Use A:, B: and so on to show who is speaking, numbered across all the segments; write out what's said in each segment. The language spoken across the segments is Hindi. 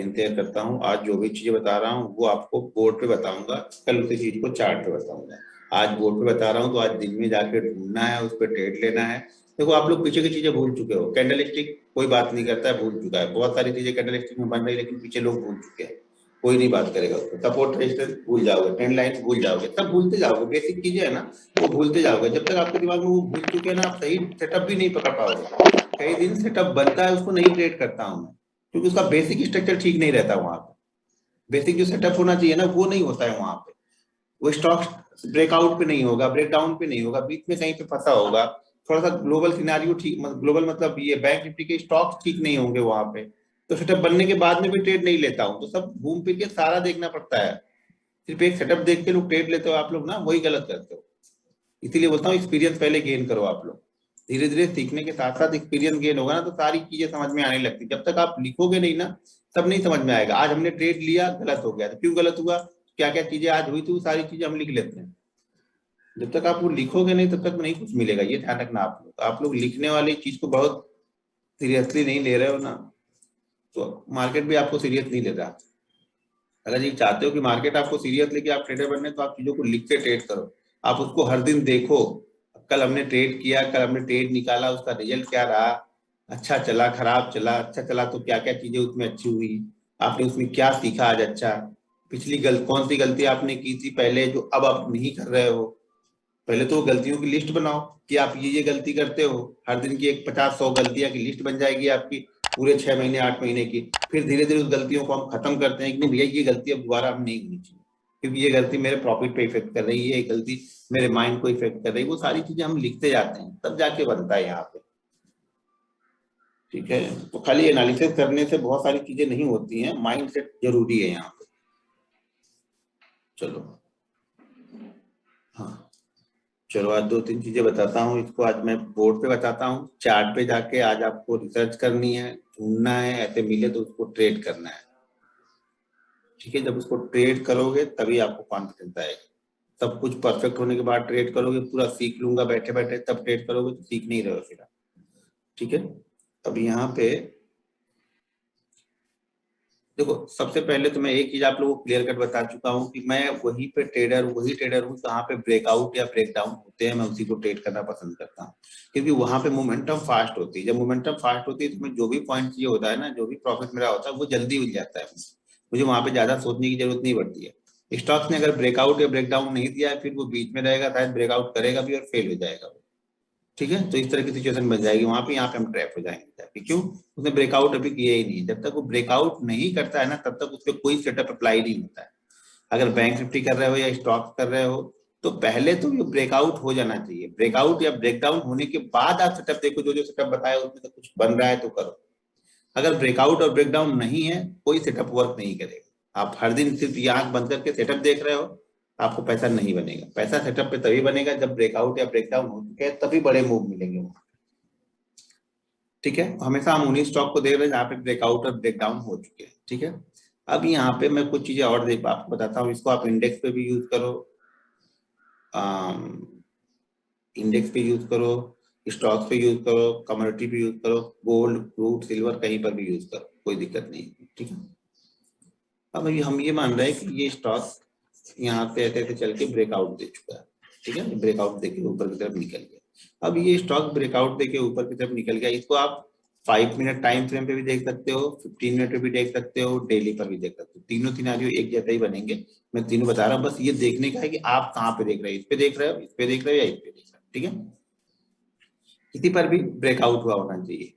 A: स्क्रीन शेयर करता हूँ। आज जो भी चीजें बता रहा हूँ वो आपको बोर्ड पे बताऊंगा, कल उसी चीज को चार्ट पे बताऊंगा। आज बोर्ड पे बता रहा हूँ तो आज दिन में जाके ढूंढना है, उस पर ट्रेड लेना है। देखो आप लोग पीछे की चीजें भूल चुके हो, कैंडल स्टिक कोई बात नहीं करता है, भूल चुका है। बहुत सारी चीजें कैंडल स्टिक में बन रही है लेकिन पीछे लोग भूल चुके हैं, कोई नहीं बात करेगा उसको। सपोर्ट रेजिस्टेंस भूल जाओगे, ट्रेंड लाइन भूल जाओगे, सब भूलते जाओगे। बेसिक चीजें है ना वो भूलते जाओगे। जब तक आपके दिमाग में वो भूल चुके हैं ना, आप सही सेटअप भी नहीं पकड़ पाओगे। कई दिन सेटअप बनता है, उसको नहीं ट्रेड करता हूँ मैं, क्योंकि उसका बेसिक स्ट्रक्चर ठीक नहीं रहता वहां पे। बेसिक जो सेटअप होना चाहिए ना वो नहीं होता है वहां पे। वो स्टॉक ब्रेकआउट पे नहीं होगा, ब्रेकडाउन पे नहीं होगा, बीच में कहीं पे फंसा होगा। थोड़ा सा ग्लोबल सिनेरियो ठीक, ग्लोबल मतलब ये बैंक निफ्टी के स्टॉक्स ठीक नहीं होंगे वहां पे, तो सेटअप बनने के बाद में भी ट्रेड नहीं लेता हूँ। तो सब घूम फिर के सारा देखना पड़ता है। सिर्फ एक सेटअप देख के लोग ट्रेड लेते हो आप लोग ना, वही गलत करते हो। इसीलिए बोलता हूँ एक्सपीरियंस पहले गेन करो आप लोग। धीरे धीरे सीखने के साथ साथ एक्सपीरियंस गेन होगा ना तो सारी चीजें समझ में आने लगती। जब तक आप लिखोगे नहीं ना तब नहीं समझ में आएगा। आज हमने ट्रेड लिया, गलत हो गया, तो क्यों गलत हुआ, क्या क्या चीजें आज हुई थी, वो सारी चीजें हम लिख लेते हैं। जब तक आप वो लिखोगे नहीं तब तक नहीं कुछ मिलेगा, ये ध्यान रखना आप लोग। आप लोग लिखने वाली चीज को बहुत सीरियसली नहीं ले रहे हो ना, तो मार्केट भी आपको सीरियस नहीं ले रहा। अगर ये चाहते हो कि मार्केट आपको सीरियस लेके आप ट्रेडर बनने, तो आप चीजों को लिख के ट्रेड करो। आप उसको हर दिन देखो, कल हमने ट्रेड किया, कल हमने ट्रेड निकाला, उसका रिजल्ट क्या रहा, अच्छा चला खराब चला, अच्छा चला तो क्या क्या चीजें उसमें अच्छी हुई, आपने उसमें क्या सीखा आज अच्छा, पिछली कौन सी गलती आपने की थी पहले जो अब आप नहीं कर रहे हो। पहले तो गलतियों की लिस्ट बनाओ कि आप ये गलती करते हो। हर दिन की एक 50-100 गलतियां की लिस्ट बन जाएगी आपकी, पूरे 6 महीने 8 महीने की। फिर धीरे धीरे उस गलतियों को हम खत्म करते हैं कि नहीं भैया ये गलती अब दोबारा हम नहीं होनी चाहिए, क्योंकि ये गलती मेरे प्रॉफिट पे इफेक्ट कर रही है, ये गलती मेरे माइंड को इफेक्ट कर रही है। वो सारी चीजें हम लिखते जाते हैं तब जाके बनता है यहाँ पे। ठीक है, तो खाली एनालिसिस करने से बहुत सारी चीजें नहीं होती हैं, माइंड सेट जरूरी है यहाँ पे। चलो हाँ, चलो आज 2-3 चीजें बताता हूँ। इसको आज मैं बोर्ड पे बताता हूँ, चार्ट पे जाके आज आपको रिसर्च करनी है, ढूंढना है, ऐसे मिले तो उसको ट्रेड करना है। ठीक है, जब उसको ट्रेड करोगे तभी आपको कॉन्फिडेंस आएगा। सब कुछ परफेक्ट होने के बाद ट्रेड करोगे, पूरा सीख लूंगा बैठे बैठे तब ट्रेड करोगे तो सीख नहीं रहे हो फिर आप। ठीक है, अब यहाँ पे देखो, सबसे पहले तो मैं एक चीज आप लोगों को क्लियर कट बता चुका हूँ कि मैं वही ट्रेडर हूँ जहाँ पे ब्रेकआउट या ब्रेकडाउन होते हैं, मैं उसी को ट्रेड करना पसंद करता हूँ। क्योंकि वहां पे मोमेंटम फास्ट होती है। जब मोमेंटम फास्ट होती है तो मैं जो भी पॉइंट ये होता है ना, जो भी प्रॉफिट मेरा होता है वो जल्दी मिल जाता है, मुझे वहां पे ज्यादा सोचने की जरूरत नहीं पड़ती है। स्टॉक्स ने अगर ब्रेकआउट या ब्रेकडाउन नहीं दिया है फिर वो बीच में रहेगा, शायद ब्रेकआउट करेगा भी और फेल हो जाएगा। ठीक है, तो इस तरह की सिचुएशन बन जाएगी वहां पे, यहाँ पे हम ट्रैप हो जाएंगे जाके। क्यों, उसने ब्रेकआउट अभी किया ही नहीं। जब तक वो ब्रेकआउट नहीं करता है ना तब तक उस पर कोई सेटअप अप्लाई नहीं होता है। अगर बैंक निफ्टी कर रहे हो या स्टॉक कर रहे हो तो पहले तो ये ब्रेकआउट हो जाना चाहिए। ब्रेकआउट या ब्रेकडाउन होने के बाद आप सेटअप देखो, जो जो सेटअप बताया उसमें तो कुछ बन रहा है तो करो। अगर ब्रेकआउट और ब्रेकडाउन नहीं है, कोई सेटअप वर्क नहीं करेगा। आप हर दिन सिर्फ ये आंख बंद करके सेटअप देख रहे हो, आपको पैसा नहीं बनेगा। पैसा सेटअप पे तभी बनेगा जब ब्रेकआउट या ब्रेकडाउन हो चुके हैं, तभी बड़े मूव मिलेंगे वहां। ठीक है, हमेशा हम उन्हीं स्टॉक को देख रहे हैं जहाँ पे ब्रेकआउट और ब्रेकडाउन हो चुके हैं। ठीक है, अब यहाँ पे मैं कुछ चीजें और देख आपको बताता हूँ। इसको आप इंडेक्स पे भी यूज करो, इंडेक्स पे यूज करो, स्टॉक्स पे यूज करो, कमोडिटी पे यूज करो, गोल्ड क्रूड सिल्वर कहीं पर भी यूज करो, कोई दिक्कत नहीं। ठीक है, अब अभी हम ये मान रहे हैं कि ये स्टॉक यहाँ पे ऐसे ऐसे चल के ब्रेकआउट दे चुका है। ठीक है, ब्रेकआउट देके ऊपर की तरफ निकल गया। अब ये स्टॉक ब्रेकआउट देके ऊपर की तरफ निकल गया, इसको आप 5 मिनट टाइम फ्रेम पे भी देख सकते हो, 15 मिनट पे भी देख सकते हो, डेली पर भी देख सकते हो। तीनों सिनेरियो एक जैसा ही बनेंगे, मैं तीनों बता रहा हूँ। बस ये देखने का है कि आप कहाँ पे देख रहे हो, इस पे देख रहे हो, इस पे देख रहे हो या इस पे देख रहे हो। ठीक है, किसी पर भी ब्रेकआउट हुआ होना चाहिए।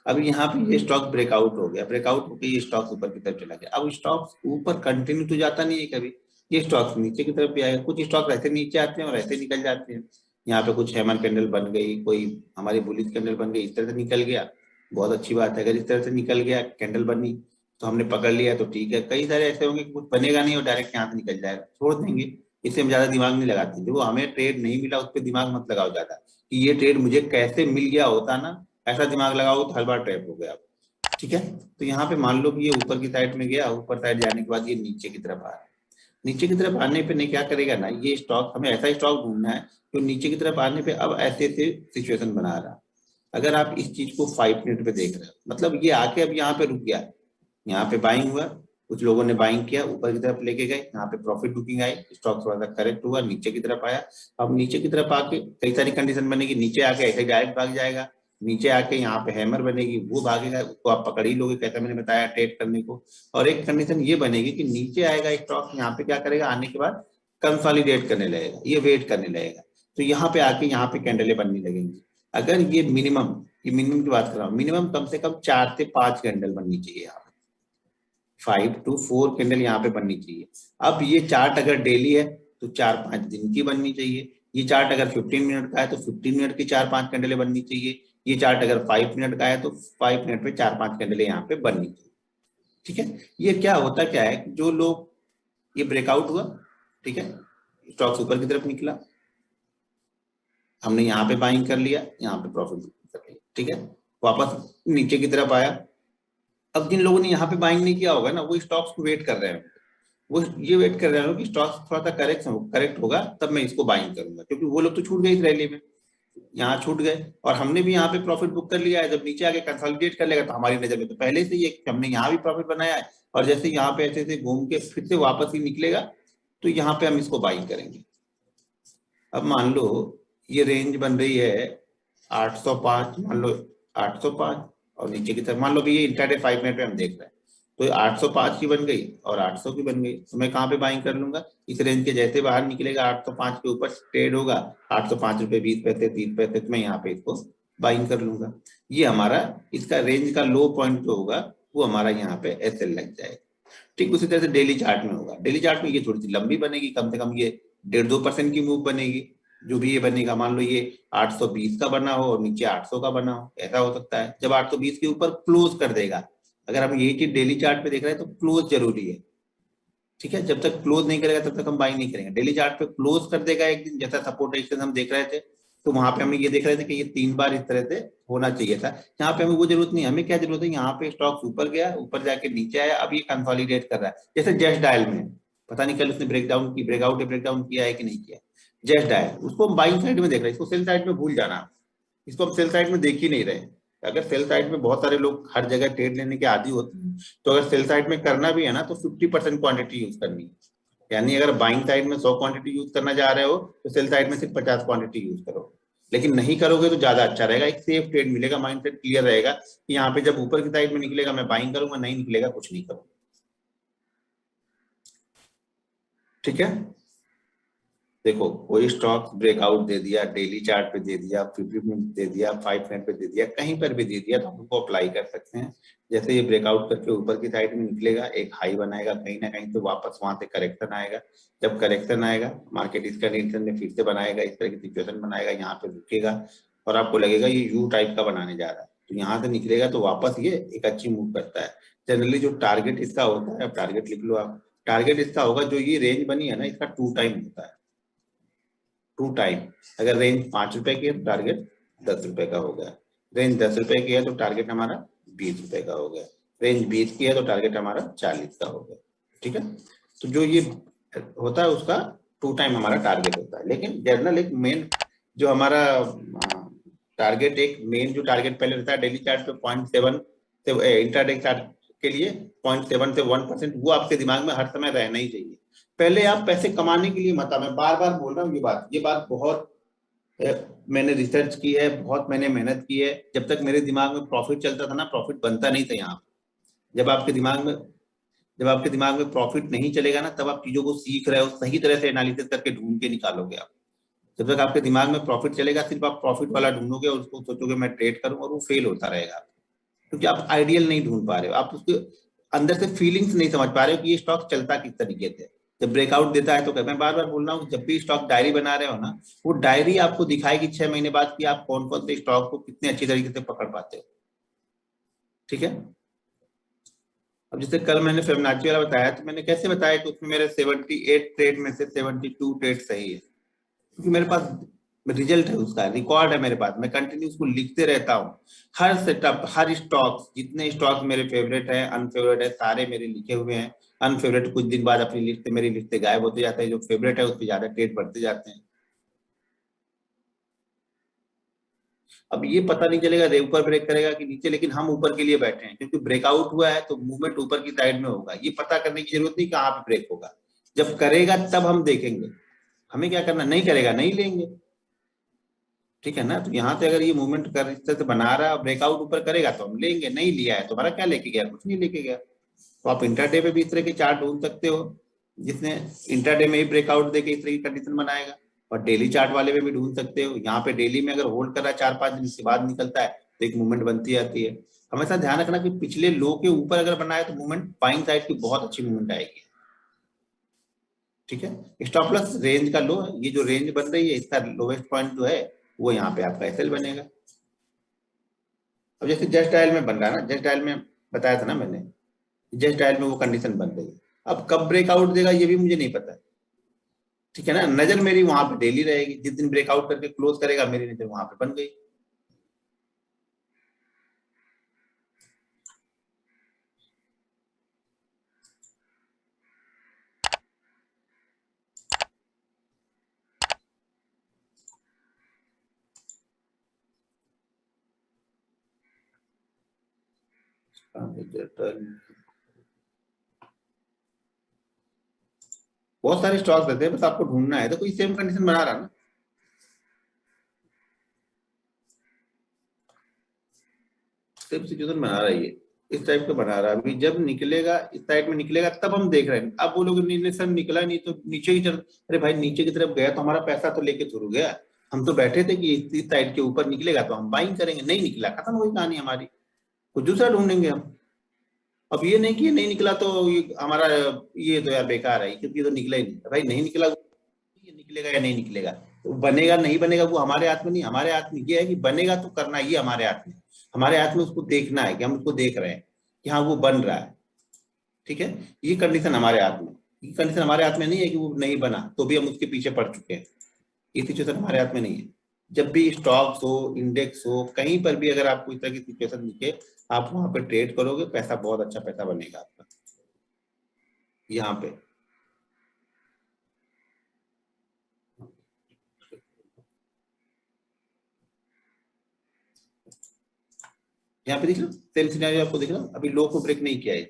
A: अब यहाँ पे ये स्टॉक ब्रेकआउट हो गया, ब्रेकआउट होकर ये स्टॉक ऊपर की तरफ चला गया। अब स्टॉक ऊपर कंटिन्यू तो जाता नहीं है कभी, ये स्टॉक नीचे की तरफ भी आएगा। कुछ स्टॉक ऐसे नीचे आते हैं और ऐसे निकल जाते हैं। यहाँ पे कुछ हेमन कैंडल बन गई, कोई हमारी बुलिश कैंडल बन गई, इस तरह से निकल गया, बहुत अच्छी बात है। अगर इस तरह से निकल गया कैंडल बनी तो हमने पकड़ लिया तो ठीक है। कई सारे ऐसे होंगे कि कुछ बनेगा नहीं और डायरेक्ट यहाँ से निकल जाएगा, छोड़ देंगे। इससे हम ज्यादा दिमाग नहीं लगाते। जो हमें ट्रेड नहीं मिला उस पर दिमाग मत लगाओ ज्यादा, कि ये ट्रेड मुझे कैसे मिल गया होता ना, ऐसा दिमाग लगाओ तो हर बार ट्रैप हो गया। ठीक है, तो यहाँ पे मान लो कि ये ऊपर की साइड में गया, ऊपर साइड जाने के बाद ये नीचे की तरफ आ रहा है। नीचे की तरफ आने पे नहीं क्या करेगा ना, ये स्टॉक हमें ऐसा स्टॉक ढूंढना है जो नीचे की तरफ आने पे अब ऐसे ऐसे सिचुएशन बना रहा है। अगर आप इस चीज को 5 मिनट पे देख रहे हो, मतलब ये आके अब यहाँ पे रुक गया, यहाँ पे बाइंग हुआ, कुछ लोगों ने बाइंग किया, ऊपर की तरफ लेके गए, यहाँ पे प्रॉफिट बुकिंग आई, स्टॉक थोड़ा सा करेक्ट हुआ, नीचे की तरफ आया। अब नीचे की तरफ आके कई सारी कंडीशन बनेगी, नीचे आके ऐसे डायरेक्ट भाग जाएगा, नीचे आके यहाँ पे हैमर बनेगी, वो भागेगा, उसको आप पकड़ ही लोगे, कैसा मैंने बताया ट्रेड करने को। और एक कंडीशन ये बनेगी कि नीचे आएगा स्टॉक, यहाँ पे क्या करेगा, आने के बाद कंसोलिडेट करने लगेगा, ये वेट करने लगेगा, तो यहाँ पे आके यहाँ पे कैंडलें बनने लगेंगी। अगर ये मिनिमम की बात कर रहा हूँ, मिनिमम कम से कम 4 से 5 कैंडल बननी चाहिए यहाँ पे, 5 to 4 कैंडल यहाँ पे बननी चाहिए। अब ये चार्ट अगर डेली है तो 4-5 दिन की बननी चाहिए, ये चार्ट अगर 15 मिनट का है तो 15 मिनट की 4-5 कैंडलें बननी चाहिए, ये चार्ट अगर 5 मिनट का है तो 5 मिनट पे 4-5 कैंडलें यहाँ पे बननी चाहिए। ठीक है, ये क्या होता क्या है, जो लोग, ये ब्रेकआउट हुआ, ठीक है, स्टॉक्स ऊपर की तरफ निकला, हमने यहाँ पे बाइंग कर लिया, यहाँ पे प्रॉफिट कर लिया, ठीक है, वापस नीचे की तरफ आया। अब जिन लोगों ने यहाँ पे बाइंग नहीं किया होगा ना, वो स्टॉक्स को वेट कर रहे हैं, वो ये वेट कर रहे हो कि स्टॉक थोड़ा सा करेक्ट होगा तब मैं इसको बाइंग करूंगा, क्योंकि वो लोग तो छूट गए इस रैली में, यहाँ छूट गए, और हमने भी यहाँ पे प्रॉफिट बुक कर लिया है, जब नीचे आके कंसोलिडेट कर लेगा तो हमारी नजर में तो पहले से ही हमने यहाँ भी प्रॉफिट बनाया है, और जैसे यहाँ पे ऐसे ऐसे घूम के फिर से वापस ही निकलेगा तो यहाँ पे हम इसको बाइंग करेंगे। अब मान लो ये रेंज बन रही है 805, मान लो 805, और नीचे की तरफ मान लो भी ये इंट्राडे 5 मिनट पे हम देख रहे हैं, तो ये 805 की बन गई और 800 की बन गई, तो मैं कहाँ पे बाइंग कर लूंगा, इस रेंज के जैसे बाहर निकलेगा 805 के ऊपर ट्रेड होगा, 805 रुपए 20 पैसे 30 पैसे, तो मैं यहाँ पे इसको बाइंग कर लूंगा। ये हमारा इसका रेंज का लो पॉइंट जो होगा वो हमारा यहाँ पे SL लग जाएगा। ठीक उसी तरह से डेली चार्ट में होगा, डेली चार्ट में ये थोड़ी सी लंबी बनेगी, कम से कम ये 1.5-2% की मूव बनेगी, जो भी ये बनेगा, मान लो ये 820 का बना हो और नीचे 800 का बना हो, ऐसा हो सकता है, जब 820 के ऊपर क्लोज कर देगा, अगर हम यही चीज डेली चार्ट पे देख रहे हैं तो क्लोज जरूरी है, ठीक है, जब तक क्लोज नहीं करेगा तब तक हम बाई नहीं करेंगे। डेली चार्ट पे क्लोज कर देगा एक दिन, जैसा सपोर्ट रेजिस्टेंस हम देख रहे थे, तो वहां पे हम ये देख रहे थे कि ये 3 बार इस तरह से होना चाहिए था, यहाँ पे हमें वो जरूरत नहीं है, हमें क्या जरूरत है, यहाँ पे स्टॉक्स ऊपर गया, ऊपर जाके नीचे आया, अब ये कंसोलिडेट कर रहा है, जैसे जस्ट डायल में, पता नहीं कल उसने ब्रेकडाउन की ब्रेकडाउन किया है कि नहीं किया, जस्ट डायल, उसको हम बाइंग साइड में देख रहे हैं, इसको सेल साइड में भूल जाना, इसको हम सेल साइड में देख ही नहीं रहे। अगर सेल साइड में बहुत सारे लोग हर जगह ट्रेड लेने के आदी होते हैं, तो अगर सेल साइड में करना भी है ना तो 50% क्वांटिटी यूज करनी है, यानी अगर बाइंग साइड में 100 क्वांटिटी यूज करना जा रहे हो तो सेल साइड में सिर्फ 50 क्वांटिटी यूज करो, लेकिन नहीं करोगे तो ज्यादा अच्छा रहेगा, एक सेफ ट्रेड मिलेगा, माइंडसेट क्लियर रहेगा कि यहाँ पे जब ऊपर की साइड में निकलेगा मैं बाइंग करूंगा, नहीं निकलेगा कुछ नहीं करूंगा। ठीक है, देखो कोई स्टॉक ब्रेकआउट दे दिया, डेली चार्ट पे दे दिया, 50 मिनट दे दिया, 5 मिनट पे दे दिया, कहीं पर भी दे दिया तो हम उनको अप्लाई कर सकते हैं। जैसे ये ब्रेकआउट करके ऊपर की साइड में निकलेगा, एक हाई बनाएगा कहीं ना कहीं, तो वापस वहां से करेक्शन आएगा, जब करेक्शन आएगा मार्केट इसका कंडीशन में फिर से बनाएगा, इस तरह की सिचुएशन बनाएगा, यहाँ पे रुकेगा और आपको लगेगा ये यू टाइप का बनाने जा रहा है, तो यहाँ से निकलेगा तो वापस ये एक अच्छी मूव करता है। जनरली जो टारगेट इसका होता है, अब टारगेट लिख लो आप, टारगेट इसका होगा, जो ये रेंज बनी है ना इसका 2 टाइम होता है, 2 टाइम। अगर रेंज 5 रुपए की है तो टारगेट 10 रुपए का हो गया, रेंज 10 रुपए की है तो टारगेट हमारा 20 रुपए का हो गया, रेंज 20 की है तो टारगेट हमारा 40 का हो गया। ठीक है, तो जो ये होता है उसका 2 टाइम हमारा टारगेट होता है, लेकिन जनरल एक मेन जो हमारा टारगेट, एक मेन जो टारगेट पहले रहता है डेली चार्ट पे 0.7 से, इंट्राडे चार्ट के लिए 0.7 से 1%, वो आपके दिमाग में हर समय रहना ही चाहिए। पहले आप पैसे कमाने के लिए मत, मैं बार बार बोल रहा हूँ ये बात बहुत मैंने रिसर्च की है, बहुत मैंने मेहनत की है, जब तक मेरे दिमाग में प्रॉफिट चलता था ना, प्रॉफिट बनता नहीं था यहाँ। जब आपके दिमाग में जब आपके दिमाग में प्रॉफिट नहीं चलेगा ना, तब आप चीजों को सीख रहे हो, सही तरह से एनालिसिस करके ढूंढ के निकालोगे आप। जब तक आपके दिमाग में प्रॉफिट चलेगा, सिर्फ आप प्रॉफिट वाला ढूंढोगे और उसको सोचोगे मैं ट्रेड करूं, और वो फेल होता रहेगा, क्योंकि आप आइडियल नहीं ढूंढ पा रहे हो, आप उसके अंदर से फीलिंग्स नहीं समझ पा रहे हो कि ये स्टॉक चलता किस तरीके से। जब ब्रेकआउट देता है तो मैं बार बार बोल रहा हूँ, जब भी स्टॉक डायरी बना रहे हो ना, वो डायरी आपको दिखाएगी 6 महीने बाद कि आप कौन कौन से स्टॉक को कितने अच्छी तरीके से पकड़ पाते हो। ठीक है, अब जैसे कल मैंने फिबोनाची वाला बताया, तो मैंने कैसे बताया कि उसमें मेरे 78 ट्रेड में से 72 ट्रेड सही है, क्योंकि मेरे पास रिजल्ट है, उसका रिकॉर्ड है मेरे पास, मैं कंटिन्यू उसको लिखते रहता हूँ, हर सेटअप, हर स्टॉक, जितने स्टॉक मेरे फेवरेट है अनफेवरेट है सारे मेरे लिखे हुए हैं। अनफेवरेट कुछ दिन बाद अपनी लिस्ट से मेरी लिस्ट से गायब होते जाते हैं, जो फेवरेट है उस पर ज्यादा ट्रेड बढ़ते जाते हैं। अब ये पता नहीं चलेगा ऊपर ब्रेक करेगा कि नीचे, लेकिन हम ऊपर के लिए बैठे हैं क्योंकि ब्रेकआउट हुआ है तो मूवमेंट ऊपर की साइड में होगा। ये पता करने की जरूरत नहीं कहाँ पे ब्रेक होगा, जब करेगा तब हम देखेंगे। हमें क्या करना, नहीं करेगा नहीं लेंगे, ठीक है ना। तो यहाँ पे अगर ये मूवमेंट कर इस तरह से बना रहा है, ब्रेकआउट ऊपर करेगा तो हम लेंगे, नहीं लिया है तो हमारा क्या लेके गया, कुछ नहीं लेके गया। तो आप इंट्राडे पे भी इस तरह के चार्ट ढूंढ सकते हो जिसने इंट्राडे में ही ब्रेकआउट देके इस तरह की कंडीशन बनाएगा, और डेली चार्ट वाले में भी ढूंढ सकते हो। यहाँ पे डेली में अगर होल्ड कर रहा है 4-5 दिन के बाद निकलता है तो एक मूवमेंट बनती आती है। हमेशा ध्यान रखना कि पिछले लो के ऊपर अगर बनाए तो मूवमेंट बाइंग साइड की बहुत अच्छी मूवमेंट आएगी, ठीक है। स्टॉप लॉस रेंज का लो है, ये जो रेंज बन रही है इसका लोवेस्ट पॉइंट जो है वो यहाँ पे आपका एसएल बनेगा। अब जैसे जस्ट डायल में बन रहा है ना, जस्ट डायल में बताया था ना मैंने, जस्ट डायल में वो कंडीशन बन रही है। अब कब ब्रेकआउट देगा ये भी मुझे नहीं पता है, ठीक है ना। नजर मेरी वहां पे डेली रहेगी, जिस दिन ब्रेकआउट करके क्लोज करेगा मेरी नजर वहां पे बन गई। बहुत सारे स्टॉक्स रहते हैं, बस आपको ढूंढना है। तो कोई सेम कंडीशन बना रहा ना, सेम सिचुएशन बना रहा है ये, इस टाइप का बना रहा है। अभी जब निकलेगा इस साइड में निकलेगा तब हम देख रहे हैं। आप बोलोगे नहीं सर निकला नहीं तो नीचे की तरफ, अरे भाई नीचे की तरफ गया तो हमारा पैसा तो लेके थोड़ा गया। हम तो बैठे थे कि इस साइड के ऊपर निकलेगा तो हम बाइंग करेंगे, नहीं निकला खत्म हो गई कहानी हमारी, कुछ दूसरा ढूंढेंगे हम। अब ये नहीं कि ये नहीं निकला तो ये हमारा, ये तो यार बेकार है क्योंकि ये तो निकला ही नहीं, भाई नहीं निकला, ये निकलेगा या नहीं निकलेगा, तो बनेगा नहीं बनेगा वो हमारे हाथ में नहीं, हमारे हाथ में ये है कि बनेगा तो करना ये हमारे हाथ में। हमारे हाथ में उसको देखना है कि हम उसको देख रहे हैं कि हाँ वो बन रहा है, ठीक है। ये कंडीशन हमारे हाथ में, ये कंडीशन हमारे हाथ में नहीं है कि वो नहीं बना तो भी हम उसके पीछे पड़ चुके हैं। ये सिचुएशन हमारे हाथ में नहीं है। जब भी स्टॉक्स हो, इंडेक्स हो, कहीं पर भी अगर आपको इस तरह की सिचुएशन दिखे, आप वहां पे ट्रेड करोगे, पैसा बहुत अच्छा पैसा बनेगा आपका यहाँ पे। यहाँ पे देख लो सेम सिनेरियो आपको दिख रहा है, अभी लो को ब्रेक नहीं किया है,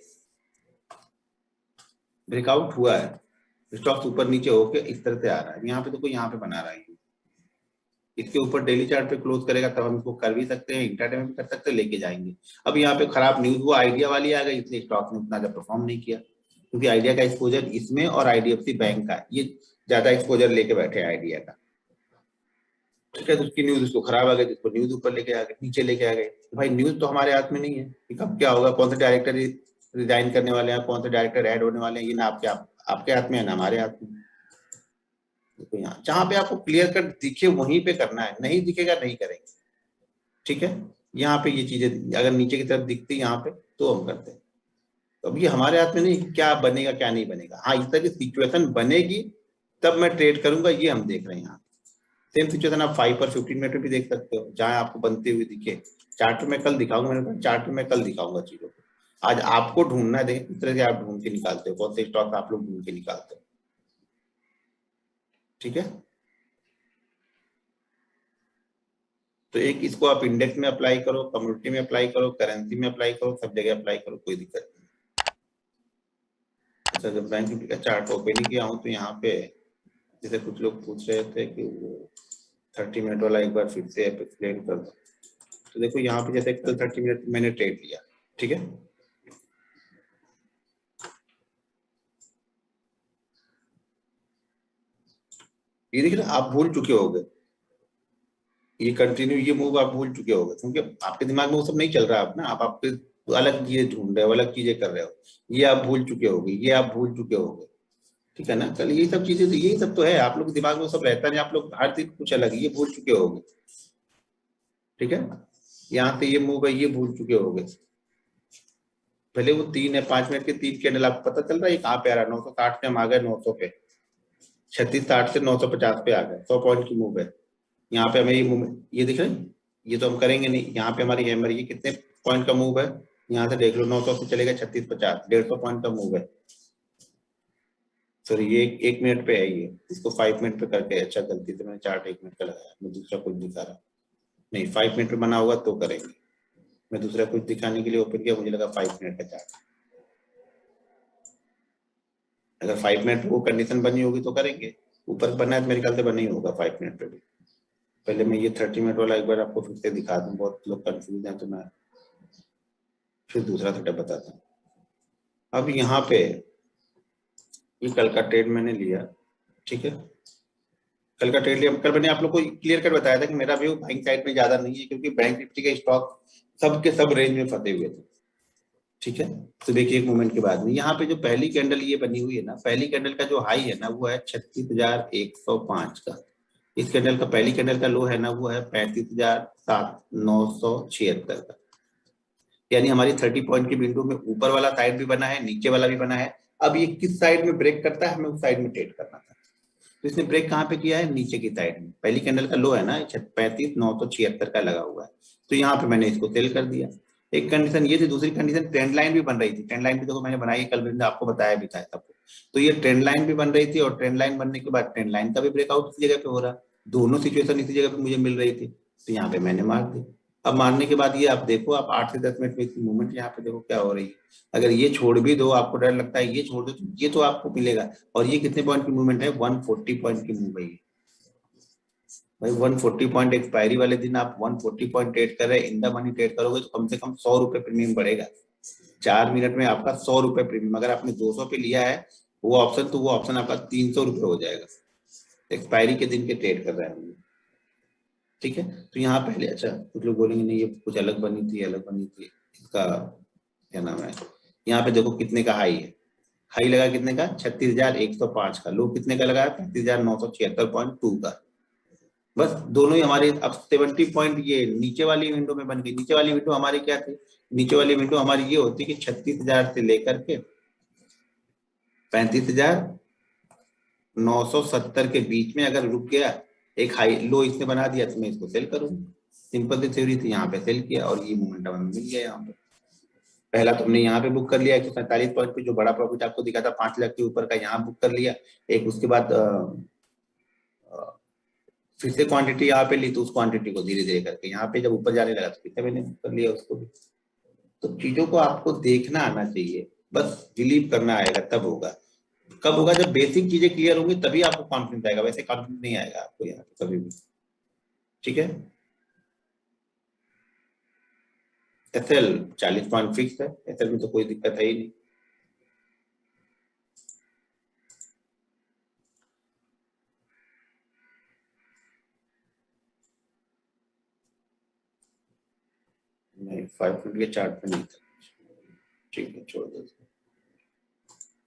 A: ब्रेकआउट हुआ है, स्टॉक्स ऊपर नीचे होके इस तरह से आ रहा है। यहाँ पे तो कोई यहाँ पे बना रहा है, इसके ऊपर डेली चार्ट पे क्लोज करेगा तब हम इसको कर भी सकते हैं, इंट्राडे में भी कर सकते हैं, लेके जाएंगे। अब यहाँ पे खराब न्यूज वो आइडिया वाली आ गई, इसलिए स्टॉक ने उतना ज्यादा परफॉर्म नहीं किया, क्योंकि आइडिया का एक्सपोजर इसमें और आईडीएफसी बैंक का ये ज्यादा एक्सपोजर लेके बैठे आइडिया का, ठीक है। तो उसकी न्यूज उसको खराब आ गई, जिसको न्यूज ऊपर लेके आ गए, नीचे लेके आ गए। तो भाई न्यूज तो हमारे हाथ में नहीं है कि कब क्या होगा, कौन से डायरेक्टर रिजाइन करने वाले हैं, कौन से डायरेक्टर ऐड होने वाले हैं, ये ना आपके हाथ में है ना हमारे हाथ में। देखो यहाँ जहां पे आपको क्लियर कट दिखे वहीं पे करना है, नहीं दिखेगा नहीं करेंगे, ठीक है। यहाँ पे ये चीजें अगर नीचे की तरफ दिखती यहाँ पे तो हम करते हैं। तो अब ये हमारे हाथ में नहीं क्या बनेगा क्या नहीं बनेगा, हाँ इस तरह की सिचुएशन बनेगी तब मैं ट्रेड करूंगा, ये हम देख रहे हैं यहाँ। सेम सिचुएशन आप 5 और 15 मिनट में भी देख सकते हो, जहां आपको बनती हुई दिखे। चार्ट में कल दिखाऊंगा, मैंने कहा चार्ट में कल दिखाऊंगा चीजों को। आज आपको ढूंढना है, देखिए किस तरह से आप ढूंढ के निकालते हो, कौन से स्टॉक आप लोग ढूंढ के निकालते हो, ठीक है। तो एक इसको आप इंडेक्स में अप्लाई करो, कम्युनिटी में अप्लाई करो, करेंसी में अप्लाई करो, सब जगह अप्लाई करो, कोई दिक्कत नहीं। अच्छा जब बैंक निफ्टी का चार्ट ओपन ही किया हूँ तो यहाँ पे जैसे कुछ लोग पूछ रहे थे कि वो 30 मिनट वाला एक बार फिर से एक्सप्लेन कर दो। तो देखो यहाँ पे जैसे कल 30 मिनट मैंने ट्रेड लिया, ठीक है। ये देखिए ना आप भूल चुके होगे, ये कंटिन्यू ये मूव आप भूल चुके होगे, क्योंकि आपके दिमाग में वो सब नहीं चल रहा है। अब ना आप आपके अलग चीजें ढूंढ रहे हो, अलग चीजें कर रहे हो, ये आप भूल चुके होगे, ये आप भूल चुके होगे, ठीक है ना। कल यही सब चीजें तो यही सब तो है, आप लोग के दिमाग में वो सब रहता नहीं, आप लोग हर दिन कुछ अलग ये भूल चुके होगे, ठीक है। यहाँ से ये मूव है ये भूल चुके होगे, भले वो 3 है 5 मिनट के 3 कैंडल आपको पता चल रहा है ये कहाँ पे आ रहा है, 960 पे हम आ गए, 900 पे, 3660 से 950 पे आ गए, 100 पॉइंट की मूव है। यहाँ पे हमें ये मूव ये दिख रहा है, ये तो हम करेंगे नहीं। यहाँ पे हमारी हैमर ये कितने पॉइंट का मूव है, यहाँ से देख लो 900 से चलेगा 3650, 150 पॉइंट का मूव है। सॉरी ये 1 मिनट पे है, ये इसको 5 मिनट पे करके, अच्छा गलती से मैंने चार्ट 1 मिनट का लगाया, मैं दूसरा कुछ दिखा रहा। नहीं 5 मिनट में बना होगा तो करेंगे। मैं दूसरा कुछ दिखाने के लिए ओपन किया, मुझे लगा 5 मिनट का चार्ट। अगर 5 मिनट वो कंडीशन बनी होगी तो करेंगे, ऊपर बना है तो मेरे ख्याल से बना ही होगा 5 मिनट पे भी। पहले मैं ये 30 मिनट वाला एक बार आपको फिर से दिखा दूं, बहुत लोग कंफ्यूज हैं तो मैं फिर दूसरा सेटअप बताता हूँ। अब यहाँ पे ये कल का ट्रेड मैंने लिया, ठीक है, कल का ट्रेड लिया। कल मैंने आप लोग को क्लियर कट बताया था कि मेरा व्यू बाइंग साइड में ज्यादा नहीं है, क्योंकि बैंक निफ्टी के स्टॉक सब के सब रेंज में फंसे हुए थे, ठीक है। सुबह की एक मूवमेंट के बाद में यहाँ पे जो पहली कैंडल ये बनी हुई है ना, पहली कैंडल का जो हाई है ना वो है 36,105 का। इस कैंडल का पहली कैंडल का लो है ना वो है 35,976 का। यानी हमारी 30 पॉइंट की विंडो में ऊपर वाला साइड भी बना है, नीचे वाला भी बना है। अब ये किस साइड में ब्रेक करता है, हमें उस साइड में ट्रेड करना था। तो इसने ब्रेक कहाँ पे किया है, नीचे की साइड में। पहली कैंडल का लो है ना 35,976 का लगा हुआ है, तो यहाँ पे मैंने इसको सेल कर दिया। एक कंडीशन ये थी, दूसरी कंडीशन ट्रेंड लाइन भी बन रही थी। ट्रेंड लाइन भी देखो मैंने बनाई, कल मैंने आपको बताया भी था सबको। तो ये ट्रेंड लाइन भी बन रही थी, और ट्रेंड लाइन बनने के बाद ट्रेंड लाइन का भी ब्रेकआउट इसी जगह पे हो रहा, दोनों सिचुएशन इसी जगह पे मुझे मिल रही थी, तो यहाँ पे मैंने मार दी। अब मारने के बाद ये आप देखो, आप 8 से 10 मिनट में इसकी मूवमेंट यहाँ पे देखो क्या हो रही है। अगर ये छोड़ भी दो, आपको डर लगता है ये छोड़ दो, तो ये तो आपको मिलेगा। और ये कितने पॉइंट की मूवमेंट है, 140 पॉइंट की मूव है भाई। 140 पॉइंट एक्सपायरी वाले दिन आप 140 पॉइंट ट्रेड कर रहे हैं, इन द मनी ट्रेड करोगे तो कम से कम 100 रुपए प्रीमियम बढ़ेगा। 4 मिनट में आपका 100 रुपए प्रीमियम। अगर आपने 200 पे लिया है वो ऑप्शन, तो वो ऑप्शन आपका 300 रुपए हो जाएगा, एक्सपायरी के दिन के ट्रेड कर रहे हैं, ठीक है। तो यहाँ पहले, अच्छा कुछ लोग बोलेंगे नहीं ये कुछ अलग बनी थी, अलग बनी थी, इसका क्या नाम है। यहाँ पे देखो कितने का हाई है, हाई लगा कितने का 36,105 का, लो कितने का लगा 35,976.2 का। बस दोनों ही हमारे अब 70 पॉइंट ये नीचे वाली विंडो में बन गई। नीचे वाली विंडो हमारी क्या थी, नीचे वाली विंडो हमारी ये होती कि 36,000 से लेकर के 35,970 के बीच में अगर रुक गया, एक हाई लो इसने बना दिया तो मैं इसको सेल करूंगा। सिंपल सी थ्योरी थी, यहाँ पे सेल किया और ये मोमेंटम हमें मिल गया। यहाँ पे पहला तो हमने यहाँ पे बुक कर लिया 147 पॉइंट पे, जो बड़ा प्रॉफिट आपको दिखा था 5 लाख के ऊपर का, यहाँ बुक कर लिया एक। उसके बाद फिर से क्वांटिटी यहाँ पे ली, तो उस क्वांटिटी को धीरे धीरे करके यहाँ पे जब ऊपर जाने लगा तो फिर से मैंने बुक कर लिया उसको भी। तो चीजों को आपको देखना आना चाहिए, बस बिलीव करना आएगा तब होगा। कब होगा, जब बेसिक चीजें क्लियर होंगी तभी आपको कॉन्फिडेंस आएगा, वैसे कॉन्फिडेंस नहीं आएगा आपको यहाँ पे कभी भी, ठीक है। एसएल 40 पॉइंट फिक्स है, एसएल में तो कोई दिक्कत है ही नहीं। नहीं 5 फुट के चार्ट पे नहीं था, ठीक है छोड़ दो।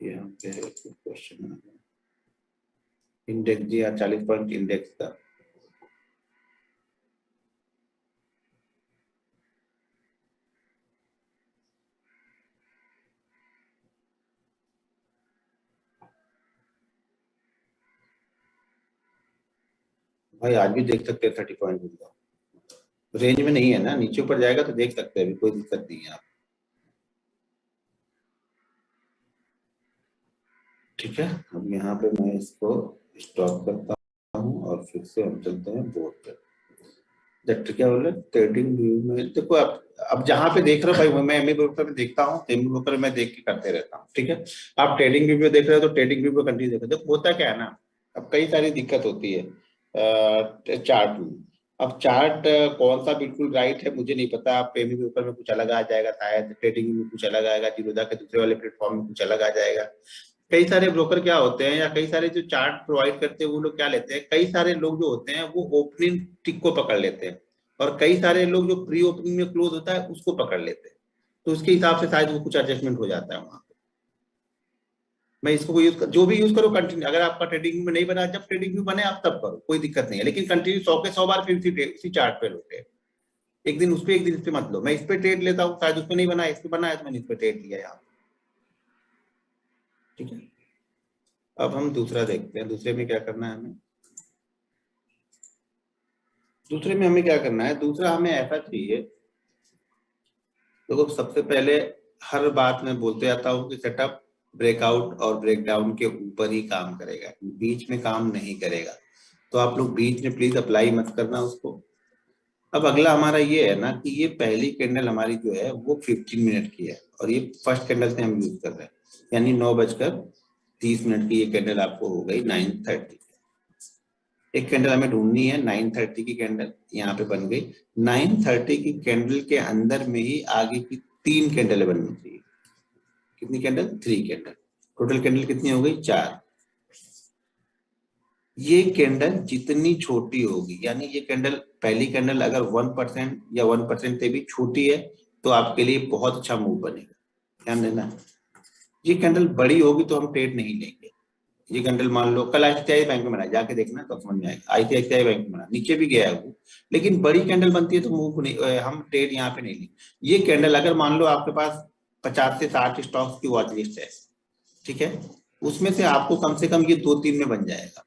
A: यहाँ पे क्वेश्चन इंडेक्स दिया 40 पॉइंट इंडेक्स का, भाई आज भी देख सकते हैं 30 पॉइंट का रेंज में नहीं है ना, नीचे ऊपर जाएगा तो देख सकते हैं, अभी कोई दिक्कत नहीं है आप, ठीक है। अब यहाँ पे मैं इसको स्टॉप करता हूँ और फिर से हम चलते हैं बोर्ड पे। क्या बोले ट्रेडिंग व्यू में देखो, अब जहाँ पे देख रहे हो भाई, मैं एमए ब्रोकर में देखता हूँ, एमए ब्रोकर मैं देख के करते रहता हूँ, ठीक है। आप ट्रेडिंग व्यू में देख रहे हो तो ट्रेडिंग व्यू पे कंटिन्यू देखो। देखो होता क्या है ना, अब कई सारी दिक्कत होती है चार्ट में। अब चार्ट कौन सा बिल्कुल राइट है मुझे नहीं पता, आप एमए ब्रोकर में कुछ अलग आ जाएगा, शायद ट्रेडिंग में कुछ अलग आएगा, जीरोधा के दूसरे वाले प्लेटफॉर्म में कुछ अलग आ जाएगा। कई सारे ब्रोकर क्या होते हैं, या कई सारे जो चार्ट प्रोवाइड करते हैं वो लोग क्या लेते हैं, कई सारे लोग जो होते हैं वो ओपनिंग टिक को पकड़ लेते हैं, और कई सारे लोग जो प्री ओपनिंग में क्लोज होता है उसको पकड़ लेते हैं। तो उसके हिसाब से शायद वो कुछ एडजस्टमेंट हो जाता है वहां पे। मैं इसको जो भी यूज करो कंटिन्यू, अगर आपका ट्रेडिंग में नहीं बना, जब ट्रेडिंग में बने आप तब करो, कोई दिक्कत नहीं है, लेकिन कंटिन्यू 100 के 100 बार फिर उसी चार्ट पे लो ट्रेड। एक दिन उस पे एक दिन इस पे मत लो। मैं इस पे ट्रेड लेता हूँ, शायद उस पे नहीं बना, इस पे बना है तो मैंने इस पे ट्रेड लिया यहाँ, ठीक है। अब हम दूसरा देखते हैं, दूसरे में क्या करना है हमें। दूसरे में हमें क्या करना है, दूसरा हमें ऐसा चाहिए, देखो सबसे पहले हर बात में बोलते आता हूँ कि सेटअप ब्रेकआउट और ब्रेकडाउन के ऊपर ही काम करेगा, बीच में काम नहीं करेगा। तो आप लोग बीच में प्लीज अप्लाई मत करना उसको, अब अगला हमारा ये है ना कि ये पहली कैंडल हमारी जो है वो 15 मिनट की है और ये फर्स्ट कैंडल से हम यूज कर रहे हैं, यानी 9:30 की ये कैंडल आपको हो गई 9:30। एक कैंडल हमें ढूंढनी है 9:30 की कैंडल, यहाँ पे बन गई। 9:30 की कैंडल के अंदर में ही आगे की 3 कैंडल बननी चाहिए। कितनी कैंडल? 3 कैंडल। टोटल कैंडल कितनी हो गई? 4। ये कैंडल जितनी छोटी होगी, यानी ये कैंडल पहली कैंडल अगर 1% या 1% से भी छोटी है तो आपके लिए बहुत अच्छा मूव बनेगा, ध्यान देना। ये कैंडल बड़ी होगी तो हम ट्रेड नहीं लेंगे। ये कैंडल मान लो कल आईसीआई बैंक में बना, जाके देखना तो समझ में आएगा। आईसीआई बैंक में बना, नीचे भी गया है वो, लेकिन बड़ी कैंडल बनती है तो मूव नहीं, हम ट्रेड यहाँ पे नहीं लेंगे। ये कैंडल अगर मान लो आपके पास 50 से 60 स्टॉक्स की वॉच लिस्ट है, ठीक है, उसमें से आपको कम से कम ये 2-3 में बन जाएगा,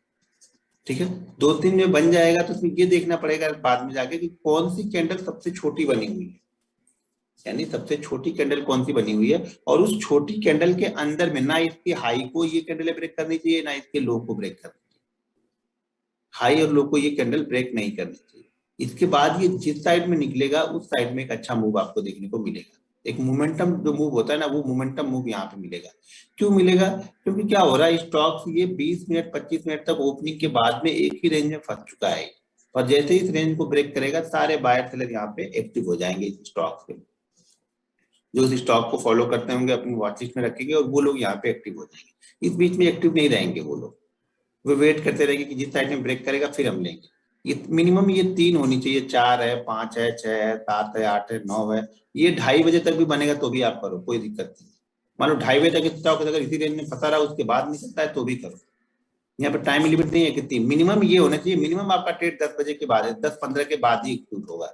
A: ठीक है। 2-3 में बन जाएगा तो उसमें ये देखना पड़ेगा बाद में जाके कि कौन सी कैंडल सबसे छोटी बनी हुई है, यानी सबसे छोटी कैंडल कौन सी बनी हुई है, और उस छोटी कैंडल के अंदर में ना इसकी हाई को ये कैंडल ब्रेक करनी चाहिए, ना इसके लो को ब्रेक करनी चाहिए। हाई और लो को ये कैंडल ब्रेक नहीं करनी चाहिए। इसके बाद ये जिस साइड में निकलेगा उस साइड में एक अच्छा मूव आपको देखने को मिलेगा। एक मोमेंटम जो मूव होता है ना, वो मोमेंटम मूव यहाँ पे मिलेगा। क्यों मिलेगा? क्योंकि क्या हो रहा है, स्टॉक्स ये 20 मिनट 25 मिनट तक ओपनिंग के बाद में एक ही रेंज में फंस चुका है, और जैसे ही इस रेंज को ब्रेक करेगा सारे बायर सेलर यहाँ पे एक्टिव हो जाएंगे इस स्टॉक पे। जो इस स्टॉक को फॉलो करते होंगे अपनी वॉच लिस्ट में रखेंगे और वो लोग यहाँ पे एक्टिव हो जाएंगे। इस बीच में एक्टिव नहीं रहेंगे वो लोग, वो वेट करते रहेंगे कि जिस साइड में ब्रेक करेगा फिर हम लेंगे। ये मिनिमम ये 3 होनी चाहिए, 4 है, 5 है, 6 है, 7 है, 8 है, 9 है। ये 2:30 बजे तक भी बनेगा तो भी आप करो, कोई दिक्कत नहीं। मान लो 2:30 बजे तक स्टॉक अगर इसी रेंज में फंसा रहा उसके बाद निकलता है तो भी करो। यहाँ पे टाइम लिमिट नहीं है कितनी, मिनिमम ये होना चाहिए, मिनिमम आपका ट्रेड 10 बजे के बाद है, 10-15 के बाद ही एग्जीक्यूट होगा,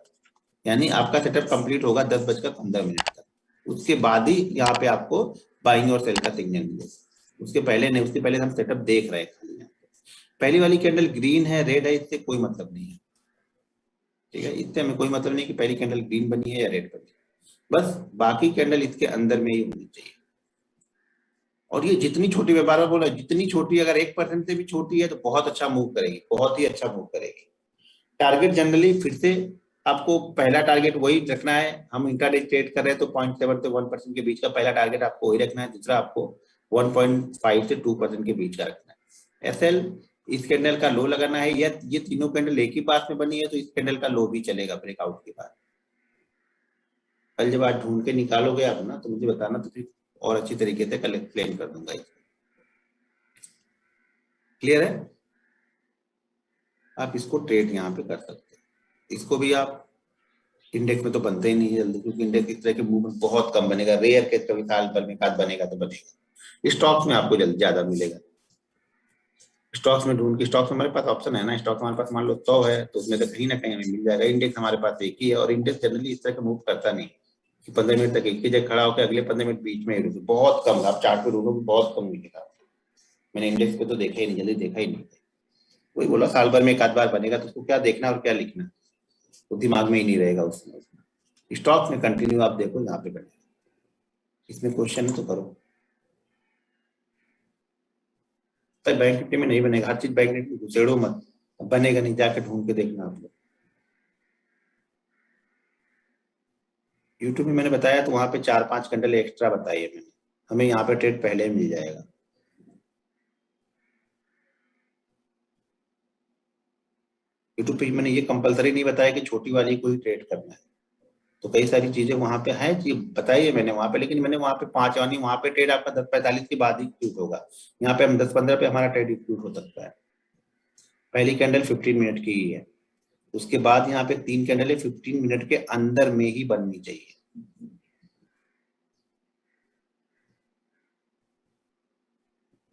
A: यानी आपका सेटअप कंप्लीट होगा 10:15 तक। उसके बाद ही यहाँ पे आपको बाइंग और सेल का सिग्नल मिलेगा, उसके पहले नहीं। उसके पहले हम सेटअप देख रहे हैं खाली। यहाँ पहली वाली कैंडल ग्रीन है रेड है, इससे कोई मतलब नहीं है, ठीक है, इससे हमें कोई मतलब नहीं कि पहली कैंडल ग्रीन बनी है या रेड बनी है, बस बाकी कैंडल इसके अंदर में ही होनी चाहिए। और ये जितनी छोटी, मैं बार बार बोला, जितनी छोटी, अगर 1% से भी छोटी है तो बहुत अच्छा मूव करेगी, बहुत ही अच्छा मूव करेगी। टारगेट जनरली फिर से आपको पहला टारगेट वही रखना है। हम इंट्राडे ट्रेड कर रहे हैं तो 0.7 से 1% के बीच का पहला टारगेट आपको वही रखना है। दूसरा आपको 1.5 से 2% के बीच का रखना है। एसएल इस कैंडल का लो लगाना है, या ये तीनों कैंडल एक ही पास में बनी है तो इस कैंडल का लो भी चलेगा ब्रेकआउट के बाद। कल जब आज ढूंढ के निकालोगे आप ना तो मुझे बताना, तो फिर और अच्छी तरीके से कल एक्सप्लेन कर दूंगा। क्लियर है? आप इसको ट्रेड यहाँ पे कर सकते हैं। इसको भी आप, इंडेक्स में तो बनते ही नहीं है जल्दी, क्योंकि इंडेक्स इस तरह के मूवमेंट बहुत कम बनेगा, रेयर केस कभी साल भर में एक बनेगा तो बनेगा। स्टॉक्स में आपको जल्दी ज्यादा मिलेगा। स्टॉक्स में ढूंढ के, स्टॉक्स में हमारे पास ऑप्शन है ना, स्टॉक्स हमारे पास मान लो 100 है तो उसमें से कहीं ना कहीं हमें मिल जाएगा। इंडेक्स हमारे पास एक ही है, और इंडेक्स जनरली इस तरह का मूव करता नहीं कि 15 मिनट तक एक ही जगह खड़ा होकर अगले 15 मिनट बीच में ही रुके, बहुत कम। आप चार्ट पे ढूंढोगे बहुत कम मिलेगा। मैंने इंडेक्स पे तो देखा ही नहीं, जल्दी देखा ही नहीं। वही बोला, साल भर में एक आध बार बनेगा तो उसको क्या देखना और क्या लिखना, वो दिमाग में ही नहीं रहेगा उसमें। स्टॉक्स में कंटिन्यू आप देखो यहाँ पे बनेगा। इसमें क्वेश्चन है तो करो। भाई बैंक निफ्टी में नहीं बनेगा, हर चीज बैंक निफ्टी में घुसेड़ो मत, बनेगा नहीं, जाके ढूंढ के देखना आप लोग। यूट्यूब में मैंने बताया तो वहां पे 4-5 घंटे एक्स्ट्रा बताई है मैंने, हमें यहाँ पे ट्रेड पहले मिल जाएगा। यूट्यूब पे मैंने ये कंपलसरी नहीं बताया कि छोटी वाली को ही ट्रेड करना है, तो कई सारी चीजें वहां पे हैं कि बताई है मैंने वहां पे, लेकिन मैंने वहां पे 5 यानी वहां पे ट्रेड आपका 10:45 के बाद ही एक्यूट होगा। यहाँ पे हम 10:15 पे हमारा ट्रेड एक्यूट हो सकता है। पहली कैंडल 15 मिनट की ही है, उसके बाद यहाँ पे 3 कैंडल 15 मिनट के अंदर में ही बननी चाहिए।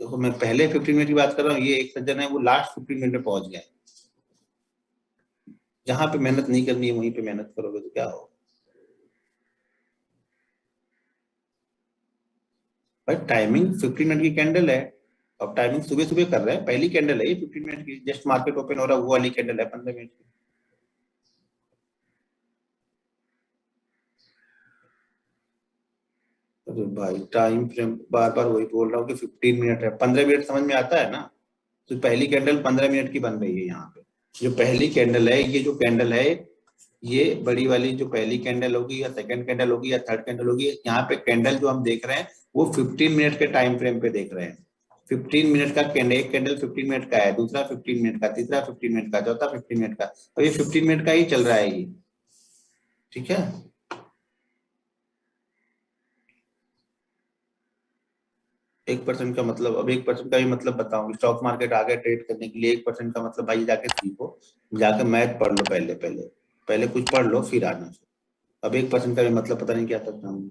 A: देखो मैं पहले 15 मिनट की बात कर रहा हूँ, ये एक सज्जन है वो लास्ट 15 मिनट में पहुंच गया। जहां पे मेहनत नहीं करनी है वहीं पे मेहनत करोगे तो क्या होगा भाई। टाइमिंग 15 मिनट की कैंडल है, अब टाइमिंग सुबह सुबह कर रहे हैं, पहली कैंडल है ये 15 मिनट की, जस्ट मार्केट ओपन हो रहा है वो वाली कैंडल है 15 मिनट की। अरे भाई टाइम फ्रेम बार बार वही बोल रहा हूँ कि 15 मिनट है, 15 मिनट समझ में आता है ना। तो पहली कैंडल 15 मिनट की बन रही है यहाँ पे। जो पहली कैंडल है, ये जो कैंडल है ये बड़ी वाली जो पहली कैंडल होगी या सेकंड कैंडल होगी या थर्ड कैंडल होगी, यहाँ पे कैंडल जो हम देख रहे हैं वो 15 मिनट के टाइम फ्रेम पे देख रहे हैं। 15 मिनट का कैंडल, एक कैंडल 15 मिनट का है, दूसरा 15 मिनट का, तीसरा 15 मिनट का, चौथा 15 मिनट का, और ये 15 मिनट का ही चल रहा है ये। ठीक है, 1% का मतलब, अब 1% का भी मतलब बताऊं, स्टॉक मार्केट आगे ट्रेड करने के लिए 1% का मतलब भाई जाके सीखो, जाके मैथ पढ़ लो, पहले पहले पहले कुछ पढ़ लो फिर आना। अब 1% का भी मतलब पता नहीं क्या करता हूँ।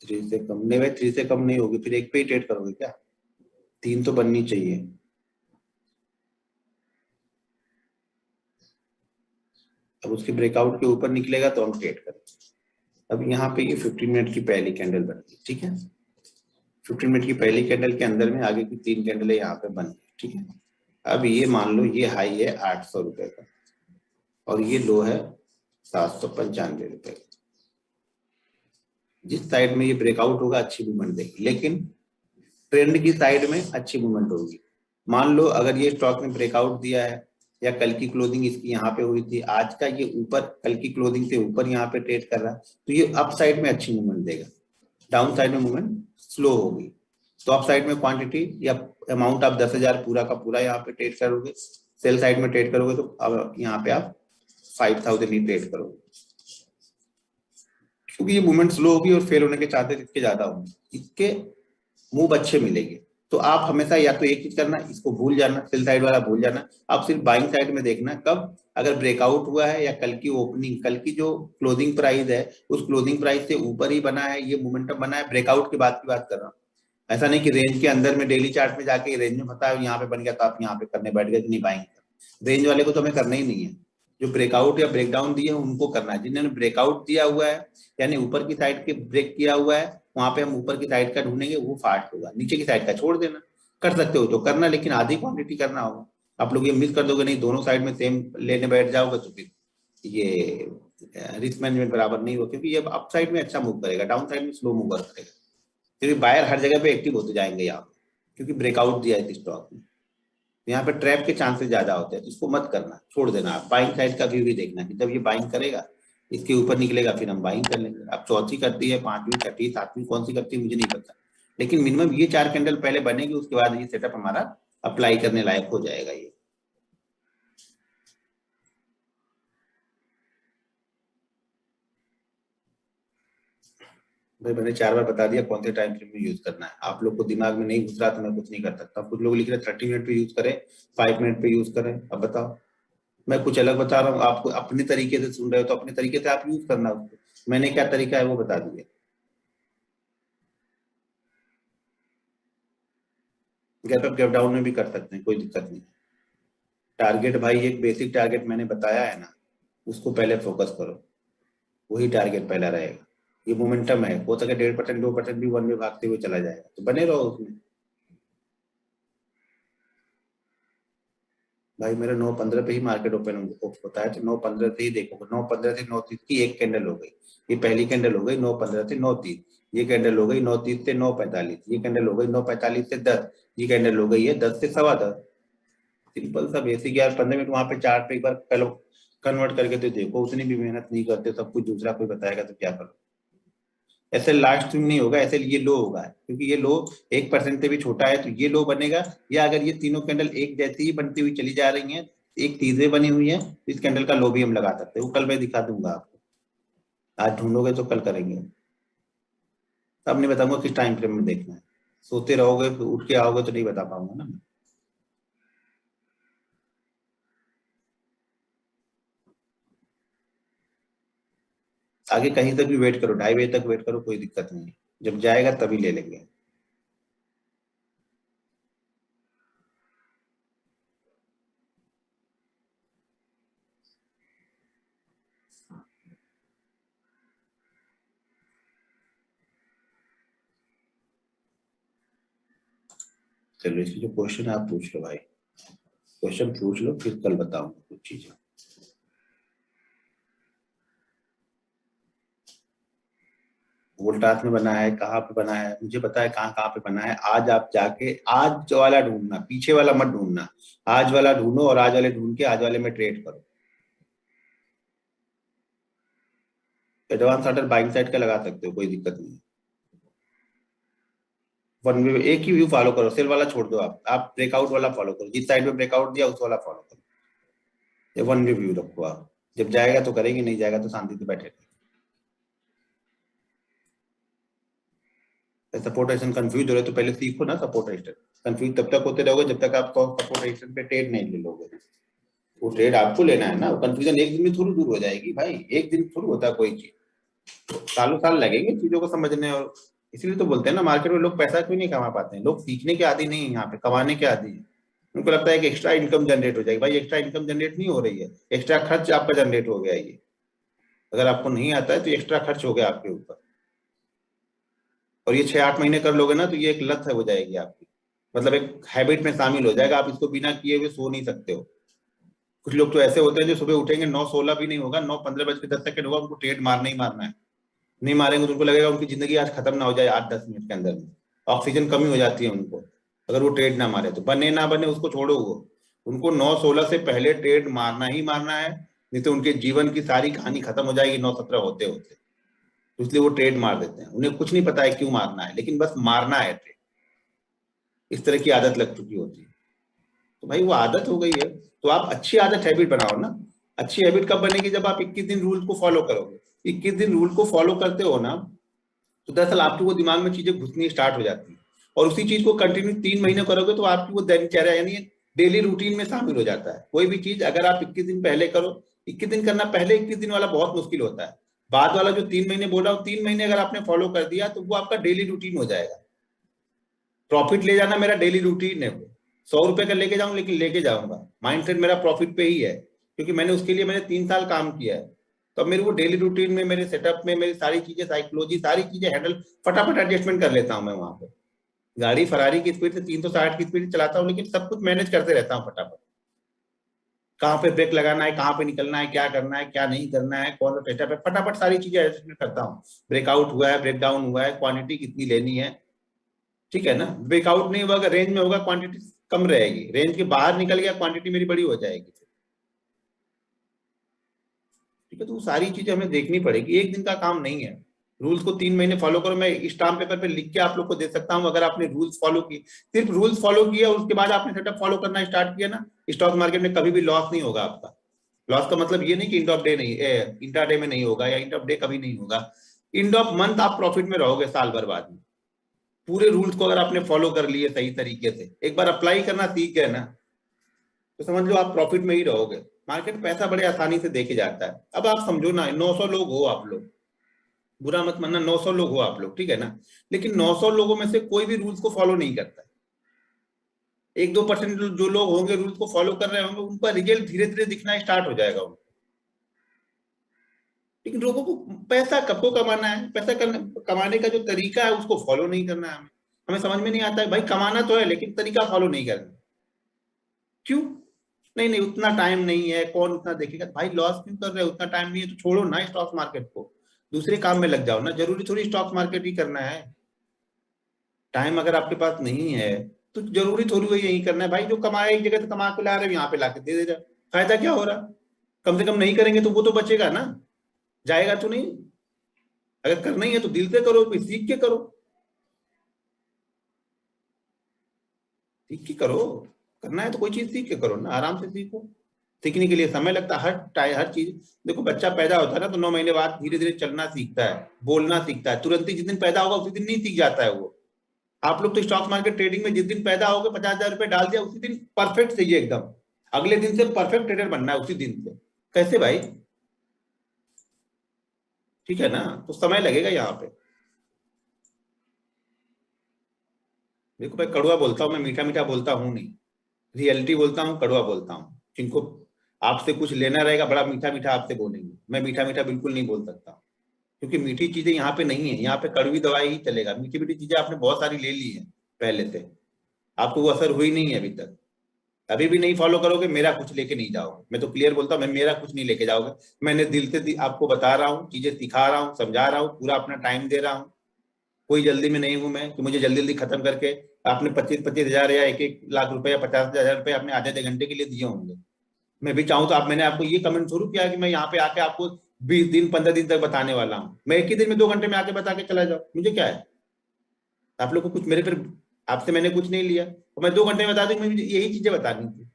A: 3 से कम नहीं भाई, 3 से कम नहीं होगी, फिर एक पे ही ट्रेड करोगे क्या? 3 तो बननी चाहिए। अब उसके ब्रेकआउट के ऊपर निकलेगा तो हम ट्रेड करेंगे। अब यहाँ पे ये 15 मिनट की पहली कैंडल बन गई, ठीक है, 15 मिनट की पहली कैंडल के अंदर में आगे की 3 कैंडल यहाँ पे बन गई, ठीक है। अब ये मान लो ये हाई है 800 रुपए का और ये लो है 795 रुपए का। जिस साइड में ये ब्रेकआउट होगा अच्छी मूवमेंट देगी, लेकिन ट्रेंड की साइड में अच्छी मूवमेंट होगी। मान लो अगर ये स्टॉक ने ब्रेकआउट दिया है या कल की क्लोजिंग इसकी यहाँ पे हुई थी, आज का ये ऊपर, कल की क्लोजिंग से ऊपर यहाँ पे ट्रेड कर रहा है, तो ये अप साइड में अच्छी मूवमेंट देगा, डाउन साइड में मूवमेंट स्लो होगी। तो अप साइड में क्वांटिटी या अमाउंट आप 10,000 पूरा का पूरा यहाँ पे ट्रेड करोगे, सेल साइड में ट्रेड करोगे तो अब यहाँ पे आप 5,000 ही ट्रेड करोगे, क्योंकि ये मूवमेंट स्लो होगी और फेल होने के चांसेस इसके ज्यादा होंगे, इसके मूव अच्छे मिलेंगे। तो आप हमेशा या तो एक चीज करना, इसको भूल जाना, सेल साइड वाला भूल जाना, आप सिर्फ बाइंग साइड में देखना कब अगर ब्रेकआउट हुआ है या कल की ओपनिंग, कल की जो क्लोजिंग प्राइस है उस क्लोजिंग प्राइस से ऊपर ही बना है, ये मोमेंटम बना है, ब्रेकआउट के बाद की बात कर रहा हूँ। ऐसा नहीं कि रेंज के अंदर में डेली चार्ट में जाके रेंज में फंसा है यहाँ पे बन गया तो आप यहाँ पे करने बैठ गए कि नहीं बाइंग। रेंज वाले को तो हमें करना ही नहीं है, जो ब्रेकआउट या ब्रेकडाउन दिए हैं उनको करना है। जिन्होंने ब्रेकआउट दिया हुआ है यानी ऊपर की साइड के ब्रेक किया हुआ है, वहां पे हम ऊपर की साइड का ढूंढेंगे, वो फास्ट होगा, नीचे की साइड का छोड़ देना। कर सकते हो तो करना, लेकिन आधी क्वांटिटी करना होगा। आप लोग ये मिस कर दोगे, नहीं दोनों साइड में सेम लेने बैठ जाओगे तो फिर ये रिस्क मैनेजमेंट बराबर नहीं हो, क्योंकि ये अप साइड में अच्छा मूव करेगा, डाउन साइड में स्लो मूव करेगा, क्योंकि बायर हर जगह पे एक्टिव होते जाएंगे यहाँ पे, क्योंकि ब्रेकआउट दिया है इस स्टॉक में। यहाँ पे ट्रैप के चांसेस ज्यादा होते हैं, तो इसको मत करना, छोड़ देना। आप बाइंग साइड का व्यू भी देखना कि जब ये बाइंग करेगा इसके ऊपर निकलेगा फिर हम बाइंग कर लेंगे। अब चौथी करती है, पांचवी, छठी, सातवीं कौन सी करती है मुझे नहीं पता, लेकिन मिनिमम ये 4 कैंडल पहले बनेगी, उसके बाद ये सेटअप हमारा अप्लाई करने लायक हो जाएगा ये। भाई मैंने 4 बार बता दिया कौन से टाइम फ्रेम में यूज करना है, आप लोग को दिमाग में नहीं घुस रहा तो मैं कुछ नहीं कर सकता। कुछ लोग लिख रहे 30 मिनट पे यूज करें, 5 मिनट पे यूज करें, अब बताओ। मैं कुछ अलग बता रहा हूँ, आपको अपने तरीके से सुन रहे हो तो अपने तरीके से आप यूज करना उसको, मैंने क्या तरीका है वो बता दिया। गैप अप गैप डाउन में भी कर सकते हैं, कोई दिक्कत नहीं। टारगेट भाई एक बेसिक टारगेट मैंने बताया है ना, उसको पहले फोकस करो, वही टारगेट पहला रहेगा। ये मोमेंटम है, हो सके 1.5% 2% भी वन में भागते हुए चला जाएगा, तो बने रहो उसमें। भाई मेरा 9:15 पे ही मार्केट ओपन होता है, तो 9:15 से ही देखोगे, 9:15 से 9:30 की एक कैंडल हो गई, ये पहली कैंडल हो गई 9:15 से 9:30, ये कैंडल हो गई 9:30 से 9:45, ये कैंडल हो गई 9:45 से 10, ये कैंडल हो गई है 10 से 10:15। सिंपल सा बेसिक यार, 15 मिनट वहां पे चार्ट पे एक बार कल कन्वर्ट करके तो देखो, उतनी भी मेहनत नहीं करते, सब कुछ दूसरा कोई बताएगा तो क्या करो। ऐसे लास्ट में नहीं होगा, ऐसे ये लो होगा, क्योंकि ये लो 1% से भी छोटा है, तो ये लो बनेगा। या अगर ये तीनों कैंडल एक जैसी ही बनती हुई चली जा रही हैं, एक तीसरे बनी हुई है, तो इस कैंडल का लो भी हम लगा सकते हैं, वो कल मैं दिखा दूंगा आपको। आज ढूंढोगे तो कल करेंगे, तब नहीं बताऊंगा किस टाइम फ्रेम में देखना है। सोते रहोगे फिर उठ के आओगे तो नहीं बता पाऊंगा ना मैं। आगे कहीं तक भी वेट करो, 2:30 बजे तक वेट करो, कोई दिक्कत नहीं है, जब जाएगा तभी ले लेंगे। चलो इसकी जो क्वेश्चन है आप पूछ लो भाई, क्वेश्चन पूछ लो, फिर कल बताऊंगा कुछ चीजें। वोल्टास में बना है, कहाँ पे बना है मुझे पता है, कहाँ कहाँ पे बना है। आज आप जाके आज वाला ढूंढना, पीछे वाला मत ढूंढना, आज वाला ढूंढो और आज वाले ढूंढ के आज वाले में ट्रेड करो। एडवांस ऑर्डर बाइंग साइड का लगा सकते हो, कोई दिक्कत नहीं। वन वे एक ही व्यू फॉलो करो, सेल वाला छोड़ दो, आप ब्रेकआउट वाला फॉलो करो, जिस साइड में ब्रेकआउट दिया उस वाला फॉलो करो। ये वन वे व्यू रखो आप, जब जाएगा तो करेंगे, नहीं जाएगा तो शांति से बैठे रहेंगे। सपोर्ट रेजिस्टेंस कंफ्यूज हो रहे तो पहले सीखो ना सपोर्ट रेजिस्टेंस। कंफ्यूज तब तक होते रहोगे जब तक आप सपोर्ट रेजिस्टेंस पे ट्रेड नहीं ले लोगे। वो ट्रेड आपको लेना है ना, कंफ्यूजन एक दिन में थोड़ी दूर हो जाएगी भाई, एक दिन थोड़ी होता है कोई चीज, सालों साल लगेंगे चीजों को समझने। और इसीलिए तो बोलते हैं ना, मार्केट में लोग पैसा क्यों नहीं कमा पाते हैं, लोग सीखने के आदी नहीं है, यहाँ पे कमाने के आदी है। उनको लगता है कि एक्स्ट्रा इनकम जनरेट हो जाएगी, भाई एक्स्ट्रा इनकम जनरेट नहीं हो रही है, एक्स्ट्रा खर्च आपका जनरेट हो गया ये। अगर आपको नहीं आता है तो एक्स्ट्रा खर्च हो गया आपके ऊपर, और ये 6-8 महीने कर लोगे ना तो ये एक लत है हो जाएगी आपकी, मतलब एक हैबिट में शामिल हो जाएगा, आप इसको बिना किए हुए सो नहीं सकते हो। कुछ लोग तो ऐसे होते हैं जो सुबह उठेंगे 9:16 भी नहीं होगा, 9:15 होगा, उनको ट्रेड मारना ही मारना है। नहीं मारेंगे तो उनको लगेगा उनकी जिंदगी आज खत्म ना हो जाए 8-10 मिनट के अंदर में, ऑक्सीजन कमी हो जाती है उनको अगर वो ट्रेड ना मारे तो। बने ना बने उसको छोड़ो, वो उनको 9:16 से पहले ट्रेड मारना ही मारना है, नहीं तो उनके जीवन की सारी कहानी खत्म हो जाएगी 9:17 होते होते। तो इसलिए वो ट्रेड मार देते हैं, उन्हें कुछ नहीं पता है क्यों मारना है, लेकिन बस मारना है ट्रेड, इस तरह की आदत लग चुकी होती है। तो भाई वो आदत हो गई है, तो आप अच्छी आदत हैबिट बनाओ ना। अच्छी हैबिट कब बनेगी, जब आप 21 दिन रूल को फॉलो करोगे। 21 दिन रूल को फॉलो करते हो ना, तो दरअसल आपके वो दिमाग में चीजें घुसनी स्टार्ट हो जाती है, और उसी चीज को कंटिन्यू 3 महीने करोगे तो आपकी वो दिनचर्या यानी डेली रूटीन में शामिल हो जाता है। कोई भी चीज अगर आप 21 दिन पहले करो, 21 दिन करना, पहले 21 दिन वाला बहुत मुश्किल होता है, बाद वाला जो 3 महीने बोला, 3 महीने अगर आपने फॉलो कर दिया तो वो आपका डेली रूटीन हो जाएगा। प्रॉफिट ले जाना मेरा डेली रूटीन है, वो 100 रुपए का लेके जाऊं लेकिन लेके जाऊंगा, माइंडसेट मेरा प्रॉफिट पे ही है, क्योंकि मैंने उसके लिए मैंने 3 साल काम किया है। तो मेरी वो डेली रूटीन में, मेरे सेटअप में, मेरी सारी चीजें, साइकोलॉजी, सारी चीजें हैंडल, फटाफट एडजस्टमेंट कर लेता हूँ मैं वहां पे। गाड़ी फरारी की स्पीड से 360 की स्पीड चलाता हूँ, लेकिन सब कुछ मैनेज करते रहता हूँ फटाफट। कहाँ पे ब्रेक लगाना है, कहाँ पे निकलना है, क्या करना है, क्या नहीं करना है, कौन सा सेटअप है, फटाफट सारी चीजें एडजस्टमेंट करता हूँ। ब्रेकआउट हुआ है, ब्रेक डाउन हुआ है, क्वांटिटी कितनी लेनी है, ठीक है ना। ब्रेकआउट नहीं हुआ, अगर रेंज में होगा क्वांटिटी कम रहेगी, रेंज के बाहर निकल गया क्वांटिटी मेरी बड़ी हो जाएगी, ठीक है। तो सारी चीजें हमें देखनी पड़ेगी, एक दिन का काम नहीं है। रूल्स को 3 महीने फॉलो करो, मैं स्टाम्प पेपर पे लिख के आप लोग को दे सकता हूँ, अगर आपने रूल्स फॉलो किए, सिर्फ रूल्स फॉलो किया और उसके बाद आपने सेटअप फॉलो करना स्टार्ट किया ना, स्टॉक मार्केट में कभी भी लॉस नहीं होगा आपका। लॉस का मतलब ये नहीं कि इंड ऑफ डे नहीं, इंट्रा डे में नहीं होगा, या इंड ऑफ डे कभी नहीं होगा, इंड ऑफ मंथ आप प्रॉफिट में रहोगे साल भर बाद में। पूरे रूल्स को अगर आपने फॉलो कर लिए सही तरीके से, एक बार अप्लाई करना सीख गए ना, तो समझ लो आप प्रॉफिट में ही रहोगे। मार्केट पैसा बड़े आसानी से देके जाता है। अब आप समझो ना, 900 लोग हो आप लोग, बुरा मत मानना, 900 लोग हो आप लोग, ठीक है ना, लेकिन 900 लोगों में से कोई भी रूल्स को फॉलो नहीं करता है। 1-2% जो लोग होंगे रूल्स को फॉलो कर रहे होंगे, उनका रिजल्ट धीरे धीरे दिखना स्टार्ट हो जाएगा उनको। लेकिन लोगों को पैसा कब को कमाना है, पैसा कमाने का जो तरीका है उसको फॉलो नहीं करना है हमें। हमें समझ में नहीं आता है भाई, कमाना तो है लेकिन तरीका फॉलो नहीं करना। क्यों? नहीं नहीं, उतना टाइम नहीं है, कौन उतना देखेगा भाई, लॉस क्यों कर रहे हो, उतना टाइम नहीं है तो छोड़ो ना स्टॉक मार्केट को, दूसरे काम में लग जाओ ना, जरूरी थोड़ी स्टॉक मार्केट ही करना है। टाइम अगर आपके पास नहीं है तो जरूरी थोड़ी वही यही करना है भाई, जो कमाए एक जगह से कमा के ला रहे हो यहाँ पे लाके दे दे रहा, फायदा क्या हो रहा। कम से कम नहीं करेंगे तो वो तो बचेगा ना, जाएगा तो नहीं। अगर करना ही है तो दिल से करो, फिर सीख के करो, सीख के करो। करना है तो कोई चीज सीख के करो ना, आराम से सीखो। सीखने के लिए समय लगता है, हर चीज। देखो बच्चा पैदा होता है ना तो 9 महीने बाद धीरे धीरे चलना सीखता है, बोलना सीखता है, तुरंत ही जिस दिन पैदा होगा उसी दिन नहीं सीख जाता है वो। आप लोग तो स्टॉक मार्केट ट्रेडिंग में जिस दिन पैदा होगे 50,000 रुपए डाल दिया उसी दिन परफेक्ट चाहिए एकदम, अगले दिन से परफेक्ट ट्रेडर बनना है उसी दिन से। कैसे भाई? ठीक है ना, तो समय लगेगा यहाँ पे। देखो भाई, कड़वा बोलता हूँ मैं, मीठा मीठा बोलता हूँ नहीं, रियलिटी बोलता हूँ, कड़वा बोलता हूँ। जिनको आपसे कुछ लेना रहेगा बड़ा मीठा मीठा आपसे बोलेंगे, मैं मीठा मीठा बिल्कुल नहीं बोल सकता, क्योंकि मीठी चीजें यहाँ पे नहीं है, यहाँ पे कड़वी दवाई ही चलेगा। मीठी मीठी चीजें आपने बहुत सारी ले ली है पहले से, आपको वो असर हुई नहीं है अभी तक। अभी भी नहीं फॉलो करोगे, मेरा कुछ लेके नहीं जाओगे। मैं तो क्लियर बोलता हूँ, मैं मेरा कुछ नहीं लेके जाओगे। मैंने दिल से आपको बता रहा हूँ, चीजें सिखा रहा हूँ, समझा रहा हूँ, पूरा अपना टाइम दे रहा हूँ। कोई जल्दी में नहीं हूं मैं कि मुझे जल्दी जल्दी खत्म करके आपने 25-25 हजार या 1-1 लाख रुपए या 50,000 रुपए आपने आधे घंटे के लिए दिए होंगे। मैं भी चाहूँ तो आप, मैंने आपको ये कमेंट शुरू किया कि मैं यहाँ पे आके आपको 20 दिन 15 दिन तक बताने वाला हूँ। मैं एक ही दिन में 2 घंटे में आके बता के चला जाऊँ, मुझे क्या है? आप लोग को कुछ मेरे फिर, आपसे मैंने कुछ नहीं लिया तो मैं 2 घंटे में बता दूं, मुझे यही चीजें बतानी थी,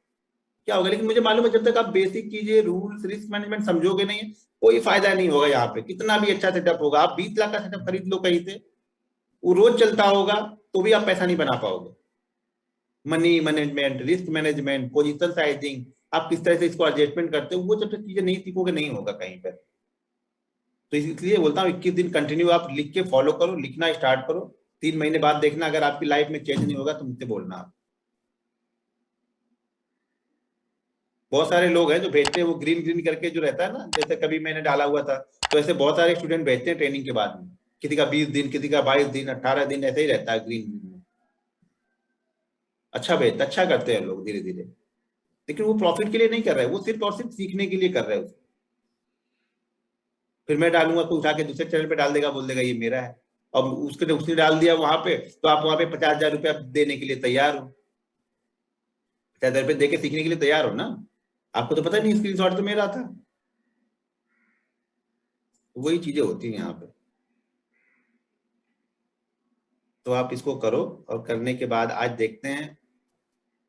A: क्या होगा? लेकिन मुझे मालूम है, जब तक आप बेसिक चीजें, रूल्स, रिस्क मैनेजमेंट समझोगे नहीं, कोई फायदा नहीं होगा। यहाँ पे कितना भी अच्छा सेटअप होगा, आप 20 लाख का सेटअप खरीद लो कहीं से, वो रोज चलता होगा तो भी आप पैसा नहीं बना पाओगे। Money management, risk management, position sizing, आप किस तरह से इसको एडजस्टमेंट करते हो, वो जब तक चीजें नहीं सीखोगे नहीं होगा कहीं पर। तो इसलिए बोलता हूँ 21 दिन कंटिन्यू आप लिख के फॉलो करो, लिखना स्टार्ट करो। 3 महीने बाद देखना अगर आपकी लाइफ में चेंज नहीं होगा तो मुझसे बोलना आप। बहुत सारे लोग हैं जो भेजते हैं वो ग्रीन ग्रीन करके जो रहता है ना, जैसे कभी मैंने डाला हुआ था, तो ऐसे बहुत सारे स्टूडेंट भेजते हैं ट्रेनिंग के बाद में, किसी का 20 दिन, किसी का 22 दिन, 18 दिन, ऐसे ही रहता है ग्रीन ग्रीन में। अच्छा भेजते, अच्छा करते हैं लोग धीरे धीरे, लेकिन वो प्रॉफिट के लिए नहीं कर रहे हैं, वो सिर्फ और सिर्फ सीखने के लिए कर रहे हैं उसको। फिर मैं डालूंगा तो उठा के दूसरे चैनल पे डाल देगा, बोल देगा ये मेरा है। अब उसके उसने डाल दिया वहां पे, तो आप वहां पे 50,000 रुपया देने के लिए तैयार हो, 50,000 रुपये दे के सीखने के लिए तैयार हो ना। आपको तो पता नहीं स्क्रीनशॉट तो मेरा था। वही चीजें होती हैं यहाँ पे। तो आप इसको करो, और करने के बाद आज देखते हैं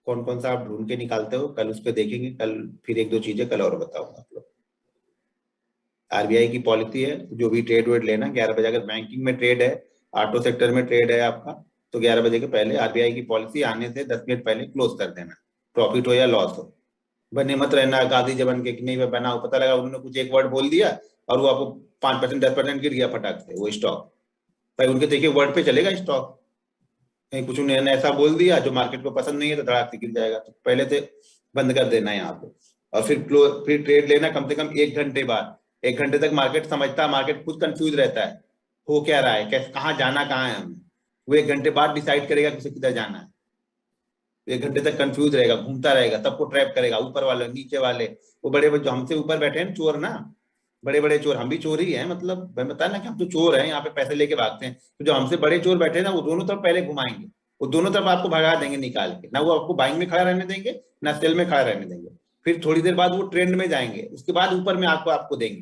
A: कौन कौन सा आप ढूंढ के निकालते हो, कल उस पर देखेंगे। कल फिर 1-2 चीजें कल और बताऊंगा आप लोग। आरबीआई की पॉलिसी है, जो भी ट्रेड वेड लेना 11 बजे, अगर बैंकिंग में ट्रेड है, ऑटो सेक्टर में ट्रेड है आपका, तो 11 बजे के पहले आरबीआई की पॉलिसी आने से 10 मिनट पहले क्लोज कर देना, प्रॉफिट हो या लॉस हो। बने मत रहना गादी जबन के कि नहीं मैं बना हूं, पता लगा उन्होंने कुछ एक वर्ड बोल दिया और वो आपको 5% 10% गिर गया फटाक से वो स्टॉक। भाई उनके देखिए वर्ड पे चलेगा स्टॉक, कहीं कुछ उन्होंने ऐसा बोल दिया जो मार्केट को पसंद नहीं है तो धड़ाक से गिर जाएगा। तो पहले से बंद कर देना है यहाँ पे। और फिर ट्रेड लेना कम से कम 1 घंटे बाद। 1 घंटे तक मार्केट समझता है, मार्केट खुद कंफ्यूज रहता है, हो क्या रहा है, कैसे, कहाँ जाना, कहाँ है हमें। वो 1 घंटे बाद डिसाइड करेगा कि उसे किधर जाना है। 1 घंटे तक कंफ्यूज रहेगा, घूमता रहेगा, सबको ट्रैप करेगा, ऊपर वाले नीचे वाले। वो बड़े जो हमसे ऊपर बैठे हैं चोर ना, बड़े बड़े चोर, हम भी चोर ही हैं, मतलब मैं बताया ना कि हम तो चोर हैं, यहाँ पे पैसे लेके भागते हैं। तो जो हमसे बड़े चोर बैठे हैं ना, वो दोनों तरफ पहले घुमाएंगे, वो दोनों तरफ आपको भगा देंगे निकाल के, ना वो आपको बाइंग में खड़ा रहने देंगे ना सेल में खड़ा रहने देंगे। फिर थोड़ी देर बाद वो ट्रेंड में जाएंगे, उसके बाद ऊपर में आपको आपको देंगे,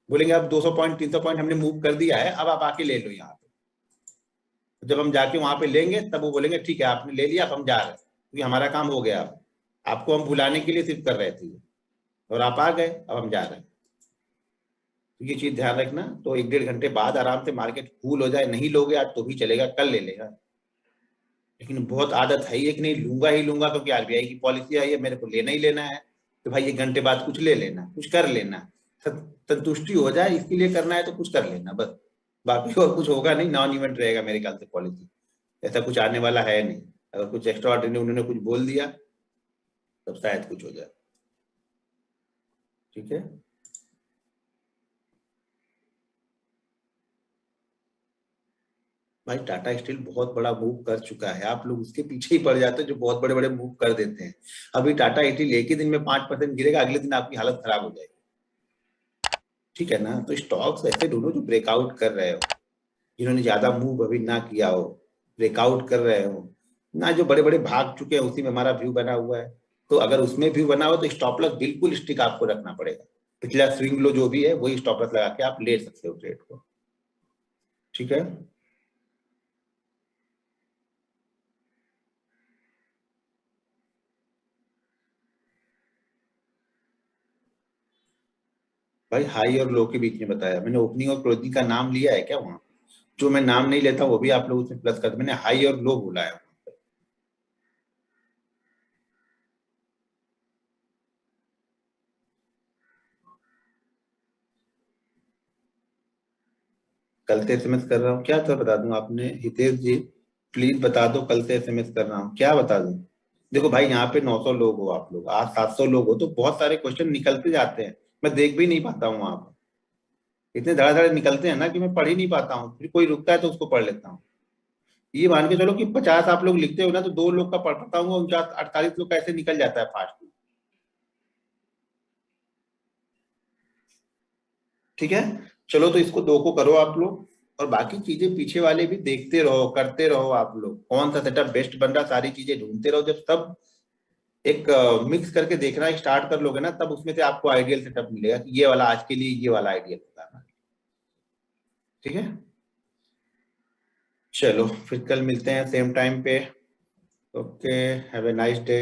A: बोलेंगे अब 200 पॉइंट 300 पॉइंट हमने मूव कर दिया है, अब आप आके ले लो यहाँ पे। जब हम जाके वहां पे लेंगे तब वो बोलेंगे ठीक है आपने ले लिया, अब हम जा रहे हैं क्योंकि हमारा काम हो गया। अब आपको हम बुलाने के लिए सिर्फ कर रहे थे, और आप आ गए, अब हम जा रहे हैं। तो ये चीज ध्यान रखना। तो 1-1.5 घंटे बाद आराम से मार्केट कूल हो जाए, नहीं लोगे आज तो भी चलेगा, कल ले लेगा। लेकिन बहुत आदत है ये कि नहीं लूंगा ही लूंगा क्योंकि आरबीआई की पॉलिसी आई है, मेरे को लेना ही लेना है। तो भाई 1 घंटे बाद कुछ ले लेना, कुछ कर लेना, संतुष्टि हो जाए इसके लिए करना है तो कुछ कर लेना बस। बाकी और कुछ होगा नहीं, नॉन इवेंट रहेगा मेरे ख्याल से पॉलिसी। ऐसा कुछ आने वाला है नहीं। अगर कुछ एक्स्ट्रा ऑर्डिनरी उन्होंने कुछ बोल दिया तब शायद कुछ हो जाए। ठीक है। भाई टाटा स्टील बहुत बड़ा मूव कर चुका है, आप लोग उसके पीछे ही पड़ जाते हैं जो बहुत बड़े बड़े मूव कर देते हैं। अभी टाटा स्टील एक ही दिन में 5% गिरेगा, अगले दिन आपकी हालत खराब हो जाएगी। ठीक है ना? तो स्टॉक्स ऐसे ढूंढो जो ब्रेकआउट कर रहे हो, जिन्होंने ज्यादा मूव अभी ना किया हो, ब्रेकआउट कर रहे हो ना, जो बड़े बड़े भाग चुके हैं उसी में हमारा व्यू बना हुआ है। तो अगर उसमें व्यू बना हो तो स्टॉप लॉस बिल्कुल स्टिक आपको रखना पड़ेगा। पिछला स्विंग लो जो भी है वही स्टॉप लॉस लगा के आप ले सकते हो ट्रेड को। ठीक है। भाई हाई और लो के बीच में बताया मैंने, ओपनिंग और क्लोजिंग का नाम लिया है क्या वहां? जो मैं नाम नहीं लेता वो भी आप लोग उसमें प्लस कर, मैंने हाई और लो बोला है। कल से एसएमएस कर रहा हूँ क्या, तो बता दूं आपने हितेश जी, प्लीज बता दो, कल से एसएमएस कर रहा हूँ, क्या बता दूं? देखो भाई यहाँ पे 900 लोग हो आप लोग, आज 700 लोग हो, तो बहुत सारे क्वेश्चन निकलते जाते हैं, मैं देख भी नहीं पाता हूँ वहां पर। इतने धड़ाधड़ निकलते हैं ना कि मैं पढ़ ही नहीं पाता हूँ, फिर कोई रुकता है तो उसको पढ़ लेता हूँ। ये मान के चलो कि 50 आप लोग लिखते हो ना, तो 2 लोग का पढ़ बताऊंगा, 49 लोग का ऐसे निकल जाता है फास्ट। ठीक है, चलो तो इसको 2 को करो आप लोग, और बाकी चीजें पीछे वाले भी देखते रहो, करते रहो आप लोग, कौन सा सेटअप बेस्ट बन रहा, सारी चीजें ढूंढते रहो। जब सब एक मिक्स करके देखना स्टार्ट कर लोगे ना, तब उसमें से आपको आइडियल सेटअप मिलेगा कि ये वाला आज के लिए ये वाला आइडियल बताना। ठीक है, चलो फिर कल मिलते हैं सेम टाइम पे। Okay, have a nice day.